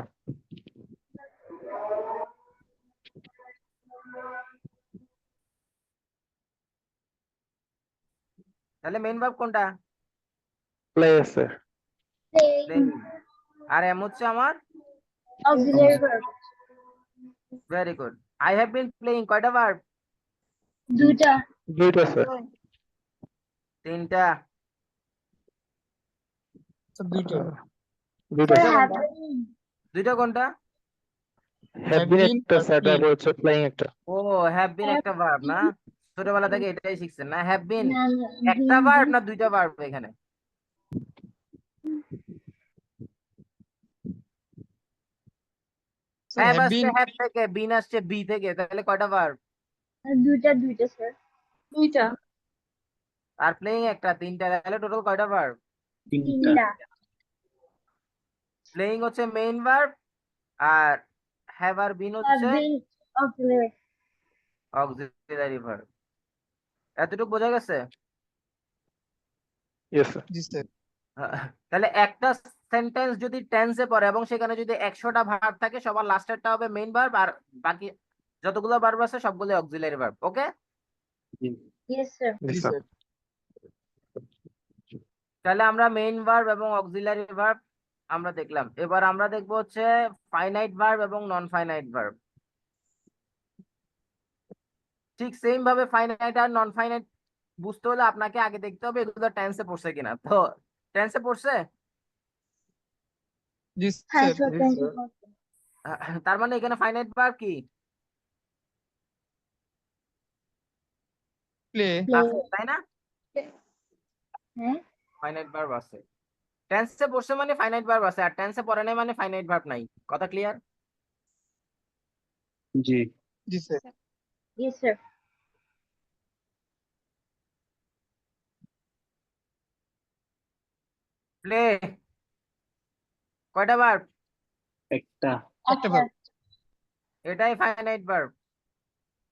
তাহলে মেইন ভার্ব কোনটা? প্লে আছে। Playing। আর এম হচ্ছে আমার auxiliary verb. Very good. I have been playing কয়টা ভার্ব? দুইটা। দুইটা স্যার। তিনটা। স্যার দুইটা। দুইটা স্যার স্যার। হ্যাভ দুইটা কোনটা? হ্যাভ বিন been একটা আর স্যার, been। তারপর হচ্ছে প্লেইং একটা। ও হ্যাভ বিন একটা ভার্ব না? ছোটবেলা থেকে এটাই শিখছেন না? হ্যাভ বিন না একটা ভার্ব না দুইটা ভার্ব এখানে? স্যার হ্যাভ have আসছে been হ্যাভ থেকে, বিন আসছে বি থেকে, তাহলে কয়টা ভার্ব? দুইটা দুইটা স্যার। দুইটা। আর প্লেইং একটা, তিনটা, তাহলে টোটাল কয়টা ভার্ব? তিনটা। প্লেইং হচ্ছে মেইন ভার্ব আর হ্যাভ আর বিন হ্যাভ হচ্ছে বিন অক্সিলারি। Auxiliary verb. এতটুকু বোঝা গেছে? Yes sir. জি স্যার। তাহলে একটা সেন্টেন্স যদি টেন্সে পড়ে এবং সেখানে যদি 100টা ভার্ব থাকে, সবার লাস্টেরটা হবে মেইন ভার্ব আর বাকি যতগুলো ভার্ব আছে সবগুলো auxiliary verb. Okay? Yes sir. জি জি স্যার। স্যার। তাহলে আমরা মেইন ভার্ব এবং অক্সিলারি ভার্ব আমরা দেখলাম। এবার আমরা দেখবো হচ্ছে ফাইনাইট ভার্ব এবং নন ফাইনাইট ভার্ব। ঠিক সেম ভাবে ফাইনাইট আর নন ফাইনাইট বুঝতে হলে আপনাকে আগে দেখতে হবে এগুলো টেন্সে পড়ছে কিনা। তো টেন্সে পড়ছে? জি হ্যাঁ স্যার। স্যার। তার মানে এখানে ফাইনাইট ভার্ব কি প্লে। আছে, তাই না? হ্যাঁ। ফাইনাইট ভার্ব আছে। টেন্সে পড়ছে মানে ফাইনাইট ভার্ব আছে, আর টেন্সে পড়ে নাই মানে ফাইনাইট ভার্ব নাই। কথা ক্লিয়ার? জি। জি স্যার। Yes sir. প্লে কয়টা ভার্ব? একটা। একটা ভার্ব। এটাই ফাইনাইট ভার্ব।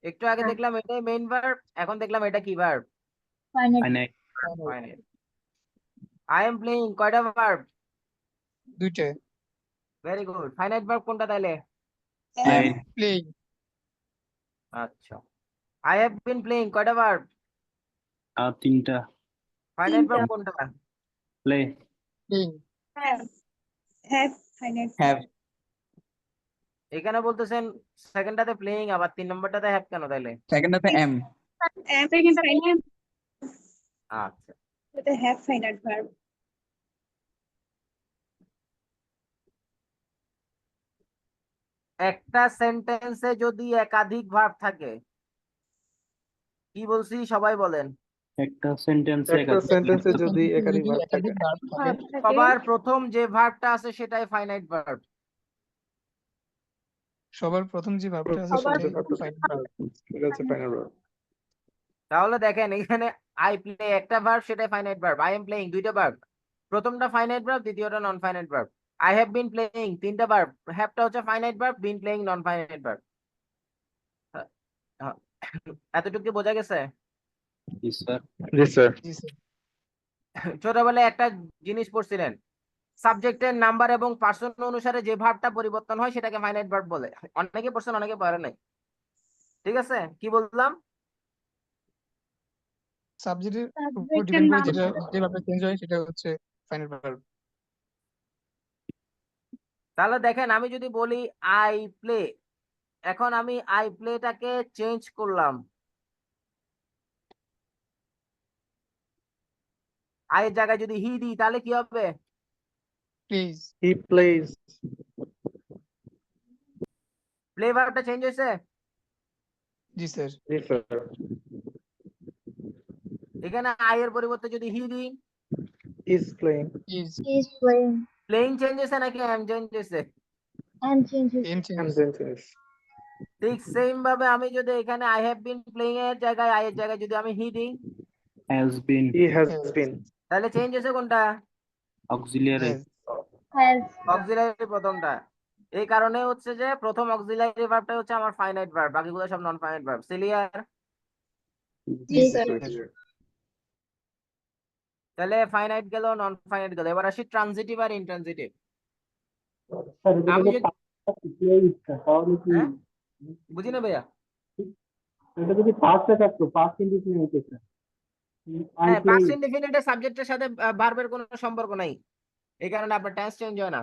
একটু আগে হ্যাঁ। দেখলাম এটাই মেইন ভার্ব, এখন দেখলাম এটা কি verb? Finite. Finite. I am playing কয়টা ভার্ব? দুইটা। Very good. ফাইনাইট ভার্ব কোনটা তাহলে? প্লেইং। আচ্ছা। আই হ্যাভ বিন প্লেইং কয়টা ভার্ব? তিনটা। ফাইনাইট তিনটা। ভার্ব কোনটা? Play. Playing. have finite have. এখানে বলতেছেন সেকেন্ডটাতে প্লেইং, আবার 3 নম্বরটাতে হ্যাভ কেন তাইলে? সেকেন্ডটাতে এম। am finite আচ্ছা। এটা have finite verb একটা সেন্টেন্সে যদি একাধিক ভার্ব থাকে, কি বলছি সবাই বলেন? একটা সেন্টেন্সে যদি একাধিক ভার্ব থাকে, একাধিক verb থাকে, verb থাকে সবার প্রথম যে ভার্বটা আছে সেটাই ফাইনাইট ভার্ব। সবার প্রথম যে ভার্বটা আছে সবার সেটাই প্রথম ফাইনাল ভার্ব। এটা হচ্ছে ফাইনাল ভার্ব। তাহলে দেখেন এখানে আই প্লে একটা ভার্ব, সেটাই finite verb. I am playing দুইটা ভার্ব, প্রথমটা ফাইনাইট ভার্ব, দ্বিতীয়টা নন finite verb. I have been playing তিনটা ভার্ব, হ্যাভটা হচ্ছে finite verb, been playing non finite verb. এতটুকু কি বোঝা গেছে? জি স্যার। জি স্যার। জি স্যার। ছোটবেলায় একটা জিনিস পড়ছিলেন, সাবজেক্টের নাম্বার এবং পার্সন অনুসারে যে ভার্বটা পরিবর্তন হয় সেটাকে ফাইনাইট ভার্ব বলে। অনেকে পড়ছেন অনেকে পড়েন নাই। ঠিক আছে, কি বললাম? সাবজেক্টের উপর সাবজেক্টের ডিপেন্ড করে নাম যেটা যে ভার্বটা চেঞ্জ হয় সেটা হচ্ছে ফাইনাল ভার্ব। তাহলে দেখেন আমি যদি বলি আই প্লে, এখন আমি আই প্লেটাকে চেঞ্জ করলাম, আয়ের জায়গায় যদি হি দিই তাহলে কি হবে? প্লিজ। He plays. প্লে ভার্বটা চেঞ্জ হয়েছে। জি স্যার। জি স্যার। এখানে আয়ের পরিবর্তে যদি হি দিই, is playing. Is. Is playing. Playing change হয়েছে নাকি এম চেঞ্জ হয়েছে? And changes. Am change. Sentence. ঠিক সেম ভাবে আমি যদি এখানে আই হ্যাভ বিন প্লেইং এর জায়গায় আয়ের জায়গায় যদি আমি হি দিই, has been. He has been. তাহলে চেঞ্জ হয়েছে কোনটা? অক্সিলিয়ারি। হ্যাজ। অক্সিলারি প্রথমটা। এই কারণে হচ্ছে যে প্রথম অক্সিলারি ভার্বটা হচ্ছে আমার ফাইনাইট ভার্ব, বাকিগুলো সব নন ফাইনাইট ভার্ব। ক্লিয়ার? জি জি স্যার। স্যার। তাহলে ফাইনাইট গেল, নন ফাইনাইট গেল। এবার আসি ট্রানজিটিভ আর ইনট্রানজিটিভ। স্যার এটা আমি যদি যদি তাহলে কি হ্যাঁ বুঝি না ভাইয়া। এটা যদি পাঁচটা থাকতো পাঁচ ইন্ডিপেন্ডেন্ট স্যার আই হ্যাঁ, প্লে পাস্ট ইনডিফিনিটের সাবজেক্টের সাথে ভার্বের কোনো সম্পর্ক নাই, এই কারণে আপনার টেন্স চেঞ্জ হয় না।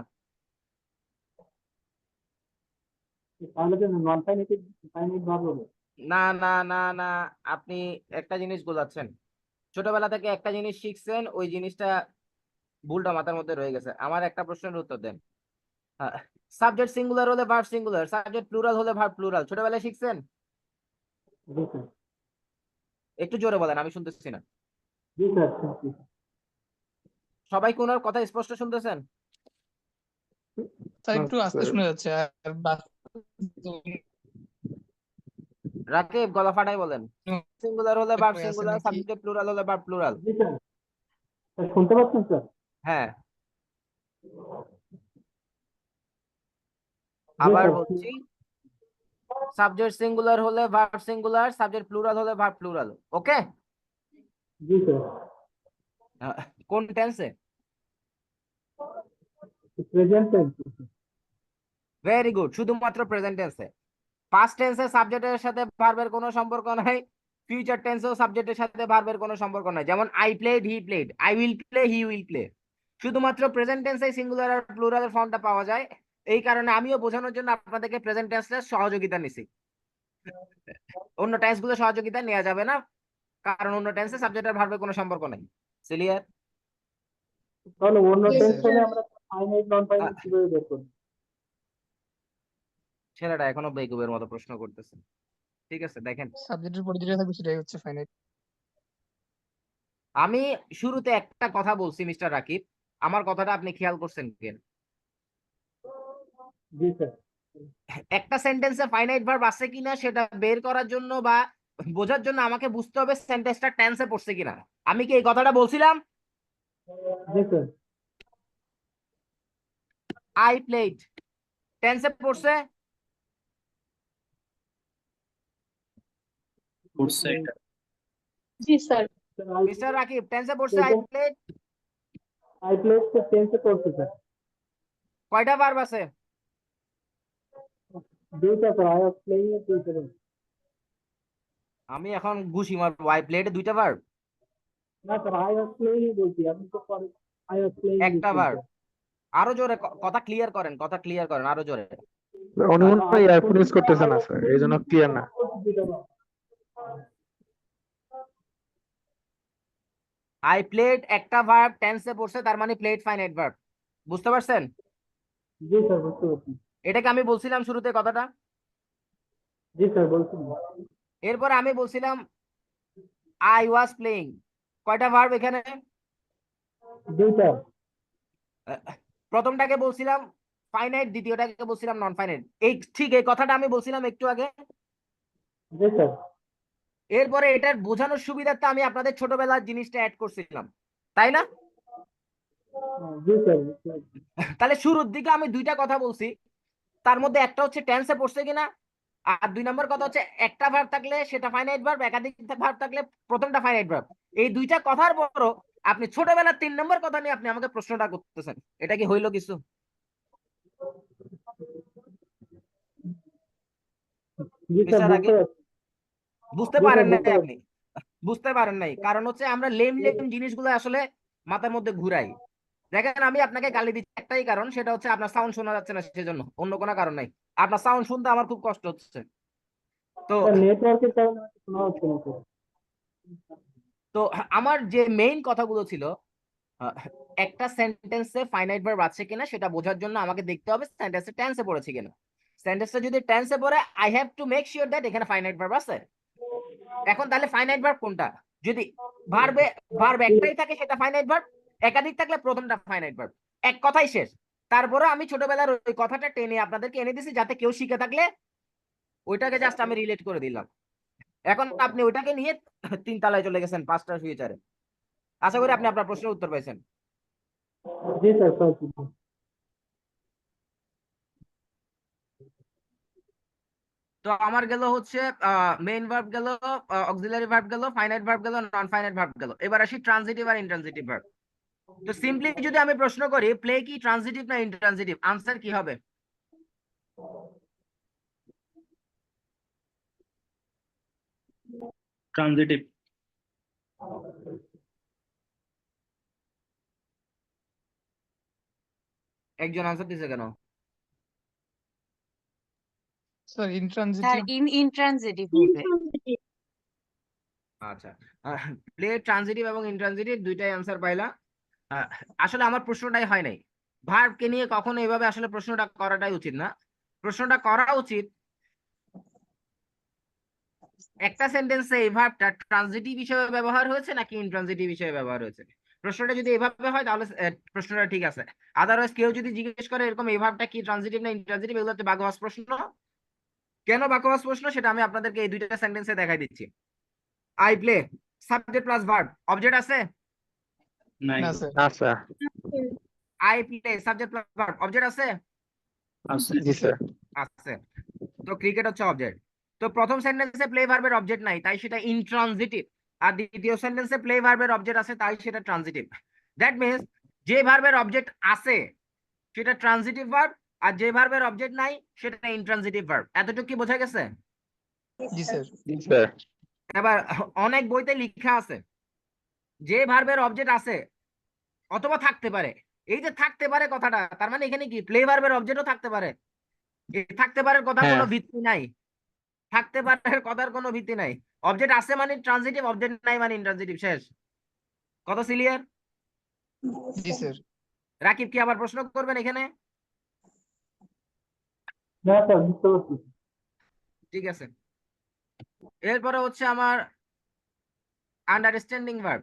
তাহলে তো নন ফাইনাইট ফাইনাইট ভার্ব হবে। না না না না, আপনি একটা জিনিস গোলাচ্ছেন। ছোটবেলা থেকে একটা জিনিস শিখছেন, ওই জিনিসটা ভুলটা মাথার মধ্যে রয়ে গেছে। আমার একটা প্রশ্নের উত্তর দেন। সাবজেক্ট সিঙ্গুলার হলে ভার্ব সিঙ্গুলার, সাবজেক্ট প্লুরাল হলে ভার্ব প্লুরাল, ছোটবেলায় শিখছেন? জি স্যার, একটু জোরে বলেন, আমি শুনতেছি না। জি স্যার, শুনছি। সবাই কি ওনার কথা স্পষ্ট শুনতেছেন? স্যার না, একটু আস্তে স্যার। শোনা যাচ্ছে আর রাকিব, গলা ফাটাই বলেন। সিঙ্গুলার হলে ভার্ব হয়ে আছে সিঙ্গুলার, নাকি? সাবজেক্ট প্লুরাল হলে ভার্ব প্লুরাল। জি স্যার, স্যার শুনতে পাচ্ছেন স্যার? হ্যাঁ, জি আবার স্যার, বলছি, সাবজেক্ট সিঙ্গুলার হলে ভার্ব সিঙ্গুলার, সাবজেক্ট প্লুরাল হলে ভার্ব প্লুরাল। ওকে? জি স্যার। কোন টেন্সে? Present tense. ভেরি গুড, শুধুমাত্র প্রেজেন্ট টেন্সে। পাস্ট টেন্সে সাবজেক্টের সাথে ভার্বের কোনো সম্পর্ক নাই, ফিউচার টেন্সেও সাবজেক্টের সাথে ভার্বের কোনো সম্পর্ক নাই। যেমন I played, he played, I will play, he will play. শুধুমাত্র প্রেজেন্ট টেন্সে সিঙ্গুলার আর প্লুরালের ফর্মটা পাওয়া যায়। এই কারণে আমিও বোঝানোর জন্য আপনাদেরকে প্রেজেন্ট টেন্সের সহযোগিতা নিছি। অন্য টেন্স গুলো সহযোগিতা নেওয়া যাবে না, কারণ অন্য টেন্সে সাবজেক্ট আর ভার্বের কোনো সম্পর্ক নাই। ক্লিয়ার? তাহলে অন্য Yes, টেন্স হলে sir. আমরা ফাইনাইট নন ফাইনাইট কিভাবে বের করব? ছেলেটা এখনো বেকুবের মতো প্রশ্ন করতেছে। ঠিক আছে, দেখেন, সাবজেক্টের পরে যেটা থাকবে সেটাই হচ্ছে ফাইনাইট। আমি শুরুতে একটা কথা বলছি মিস্টার রাকিব, আমার কথাটা আপনি খেয়াল করছেন কেন? জি স্যার। একটা সেন্টেন্সে ফাইনাইট ভার্ব আছে কিনা সেটা বের করার জন্য বা বোঝার জন্য আমাকে বুঝতে হবে সেন্টেন্সটা টেন্সে পড়ছে কিনা। আমি কি এই কথাটা বলছিলাম? জি স্যার। আই প্লেড টেন্সে পড়ছে? জি স্যার। মিস্টার রাকিব, টেন্সে পড়ছে আই প্লেড? আই প্লেড টেন্সে পড়ছে স্যার। কয়টা ভার্ব আছে? দুইটা স্যার, আই ওয়াজ প্লেইং এর দুইটা verb। আমি এখন ঘুষি মারবো, আই প্লেডে দুইটা ভার্ব? না স্যার, আই ওয়াজ প্লেইং এ বলছি, আপনি তো পরে আই ওয়াজ প্লেইং একটা ভার্ব। আরো জোরে কথা ক্লিয়ার করেন, কথা ক্লিয়ার করেন আরো জোরে। উনি মনে হয় ইয়ারফোন ইউজ করতেছে না স্যার, এই জন্য ক্লিয়ার না। আই প্লেড একটা ভার্ব টেন্সে পড়ছে, তার মানে প্লেড ফাইনাইট ভার্ব। বুঝতে পারছেন? জি স্যার, বুঝতে পারছি। এটাকে আমি বলছিলাম শুরুতে কথাটা। জি স্যার, বলছি। এরপরে আমি বলছিলাম আই ওয়াজ প্লেইং, কয়টা ভার্ব এখানে? দুইটা। প্রথমটাকে বলছিলাম ফাইনাইট, দ্বিতীয়টাকে বলছিলাম নন ফাইনাইট। এই ঠিক এই কথাটা আমি বলছিলাম একটু আগে। জি স্যার। এরপরে এটার বোঝানোর সুবিধার্থে আমি আপনাদের ছোটবেলার জিনিসটা অ্যাড করছিলাম, তাই না? জি স্যার, বুঝতে পারছি। তাহলে শুরুর দিকে আমি দুইটা কথা বলছি, তার মধ্যে একটা হচ্ছে টেন্সে পড়ছে কিনা, আর দুই নম্বর কথা হচ্ছে একটা ভার্ব থাকলে সেটা ফাইনাইট ভার্ব, একাধিক ভার্ব থাকলে প্রথমটা ফাইনাইট ভার্ব। এই দুইটা কথার পরও আপনি ছোটবেলার 3 নম্বর কথা নিয়ে আপনি আমাকে প্রশ্নটা করতেছেন, এটা কি হইলো কিছু? জি স্যার, মিস্টার বুঝতে রাকিব, পারছি। বুঝতে জি স্যার, পারেন নাই বুঝতে আপনি, বুঝতে পারেন নাই, কারণ হচ্ছে আমরা লেম জিনিসগুলো আসলে মাথার মধ্যে ঘুরাই। দেখেন, আমি আপনাকে গালি দিচ্ছি একটাই কারণ, সেটা হচ্ছে আপনার সাউন্ড শোনা যাচ্ছে না, সেজন্য, অন্য কোনো কারণ নাই। আপনার সাউন্ড শুনতে আমার খুব কষ্ট হচ্ছে। তো স্যার, নেটওয়ার্কের কারণে হয়তো শোনা হচ্ছে না স্যার। তো আমার যে মেইন কথাগুলো ছিল, আহ, একটা সেন্টেন্সে ফাইনাইট ভার্ব আছে কিনা সেটা বোঝার জন্য আমাকে দেখতে হবে সেন্টেন্সে টেন্সে পড়েছে কিনা। সেন্টেন্সটা যদি টেন্সে পড়ে, I have to make sure that এখানে ফাইনাইট ভার্ব আছে। এখন তাহলে ফাইনাইট ভার্ব কোনটা? যদি ভার্ব একটাই থাকে সেটা ফাইনাইট ভার্ব, একাধিক থাকলে প্রথমটা ফাইনাইট ভার্ব। এক কথাই শেষ। তারপরে আমি ছোটবেলার ওই কথাটা টেনে আপনাদেরকে এনে দিছি, যাতে কেউ শিখে থাকলে ওইটাকে জাস্ট আমি রিলেট করে দিলাম। এখন আপনি ওইটাকে নিয়ে 3 তলায় চলে গেছেন 5টা ফিউচারে। আশা করি আপনি আপনার প্রশ্নের উত্তর পাইছেন। জি স্যার, পাচ্ছি। তো তো আমার গেল হচ্ছে মেইন ভার্ব গেল, অক্সিলারি ভার্ব গেল, ফাইনাইট ভার্ব গেল, নন ফাইনাইট ভার্ব গেল। এবার আসি ট্রানজিটিভ আর ইন্ট্রানজিটিভ ভার্ব। তো সিম্পলি যদি আমি প্রশ্ন করি প্লে কি ট্রানজিটিভ না ইন্ট্রানজিটিভ, আনসার কি হবে? ট্রানজিটিভ। একজন আনসার দিছে কেন? স্যার স্যার ইনট্রানজিটিভ ইনট্রানজিটিভ হবে। আচ্ছা, প্লে ট্রানজিটিভ এবং ইন্ট্রানজিটিভ দুইটাই আনসার পাইলা। আসলে আমার প্রশ্নটাই হয় নাই, ভার্বকে নিয়ে কখনো এভাবে আসলে প্রশ্নটা করাটাই উচিত না। প্রশ্নটা করা উচিত একটা সেন্টেন্সে এই ভার্বটা ট্রানজিটিভ হিসেবে ব্যবহার হয়েছে নাকি ইন্ট্রানজিটিভ হিসেবে ব্যবহার হয়েছে। প্রশ্নটা যদি এভাবে হয় তাহলে প্রশ্নটা ঠিক আছে। আদারওয়াইজ কেউ যদি জিজ্ঞেস করে এরকম এই ভার্বটা কি ট্রানজিটিভ না ইন্ট্রানজিটিভ, এগুলো হচ্ছে বাকওয়াজ প্রশ্ন। কেন বাকওয়াজ প্রশ্ন সেটা আমি আপনাদেরকে এই দুইটা সেন্টেন্সে দেখাই দিচ্ছি। I play, subject plus verb, object আছে? নাই। না স্যার না sir. I play, subject plus verb, object আছে? আছে। জি স্যার। আছে। তো ক্রিকেট হচ্ছে অবজেক্ট। তো প্রথম সেন্টেন্সে প্লে ভার্বের অবজেক্ট নাই, তাই সেটা ইনট্রানজিটিভ। আর দ্বিতীয় সেন্টেন্সে প্লে ভার্বের অবজেক্ট আছে, তাই সেটা ট্রানজিটিভ। দ্যাট মিন্স যে ভার্বের অবজেক্ট আছে সেটা ট্রানজিটিভ ভার্ব, আর যে ভার্বের অবজেক্ট নাই সেটা ইনট্রানজিটিভ ভার্ব। এতটুকু কি বোঝা গেছে? জি স্যার জি স্যার। এবার অনেক বইতে লেখা আছে যে ভার্বের অবজেক্ট আছে অথবা থাকতে পারে। এই যে থাকতে পারে কথাটা, তার মানে এখানে কি প্লে ভার্বের অবজেক্টও থাকতে পারে? এই থাকতে পারে কথার হ্যাঁ। কোনো ভিত্তি নাই, থাকতে পারে কথার কোনো ভিত্তি নাই। অবজেক্ট আছে মানে ট্রানজিটিভ, অবজেক্ট নাই মানে ইন্ট্রানজিটিভ। শেষ কত ক্লিয়ার? জি স্যার রাকিব কি আবার প্রশ্ন করবেন এখানে? না স্যার, বুঝতে পারছি। ঠিক আছে, এরপরে হচ্ছে আমার আন্ডারস্ট্যান্ডিং ভার্ব।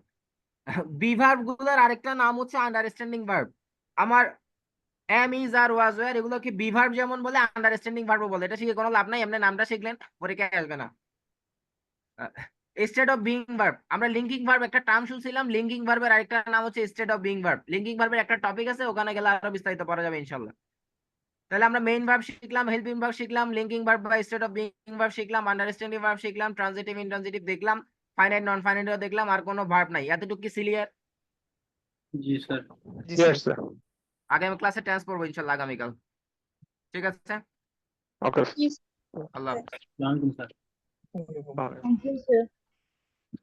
বি ভার্ব গুলোর আরেকটা নাম হচ্ছে আন্ডারস্ট্যান্ডিং ভার্ব। আমার am is are was were এগুলোকে বি ভার্ব যেমন বলে আন্ডারস্ট্যান্ডিং ভার্বও বলে। এটা শিখে কোনো লাভ নাই, এমনি নামটা শিখলেন পরীক্ষায় আসবে না। স্টেট অফ বিং ভার্ব, আমরা লিঙ্কিং ভার্ব একটা টার্ম শুনছিলাম, লিঙ্কিং ভার্বের আরেকটা নাম হচ্ছে state of being verb. Linking ভার্বের একটা টপিক আছে, ওখানে গেলে আরো বিস্তারিত পড়া যাবে ইনশাআল্লাহ। তাহলে আমরা মেইন ভার্ব শিখলাম, হেল্পিং ভার্ব শিখলাম, লিঙ্কিং ভার্ব বা স্টেট অফ বিং ভার্ব শিখলাম, আন্ডারস্ট্যান্ডিং ভার্ব শিখলাম, ট্রানজিটিভ ইন্ট্রানজিটিভ দেখলাম, ফাইনাইট নন ফাইনাইটও দেখলাম, আর কোনো ভার্ব নাই। এতটুকু কি ক্লিয়ার? জি স্যার। জি ইয়েস স্যার স্যার। আগামী ক্লাসে টেন্স পড়বো ইনশাআল্লাহ আগামীকাল। ঠিক আছে, ওকে। আল্লাহ হাফেজ। জানতুম sir. Okay. Thank you sir.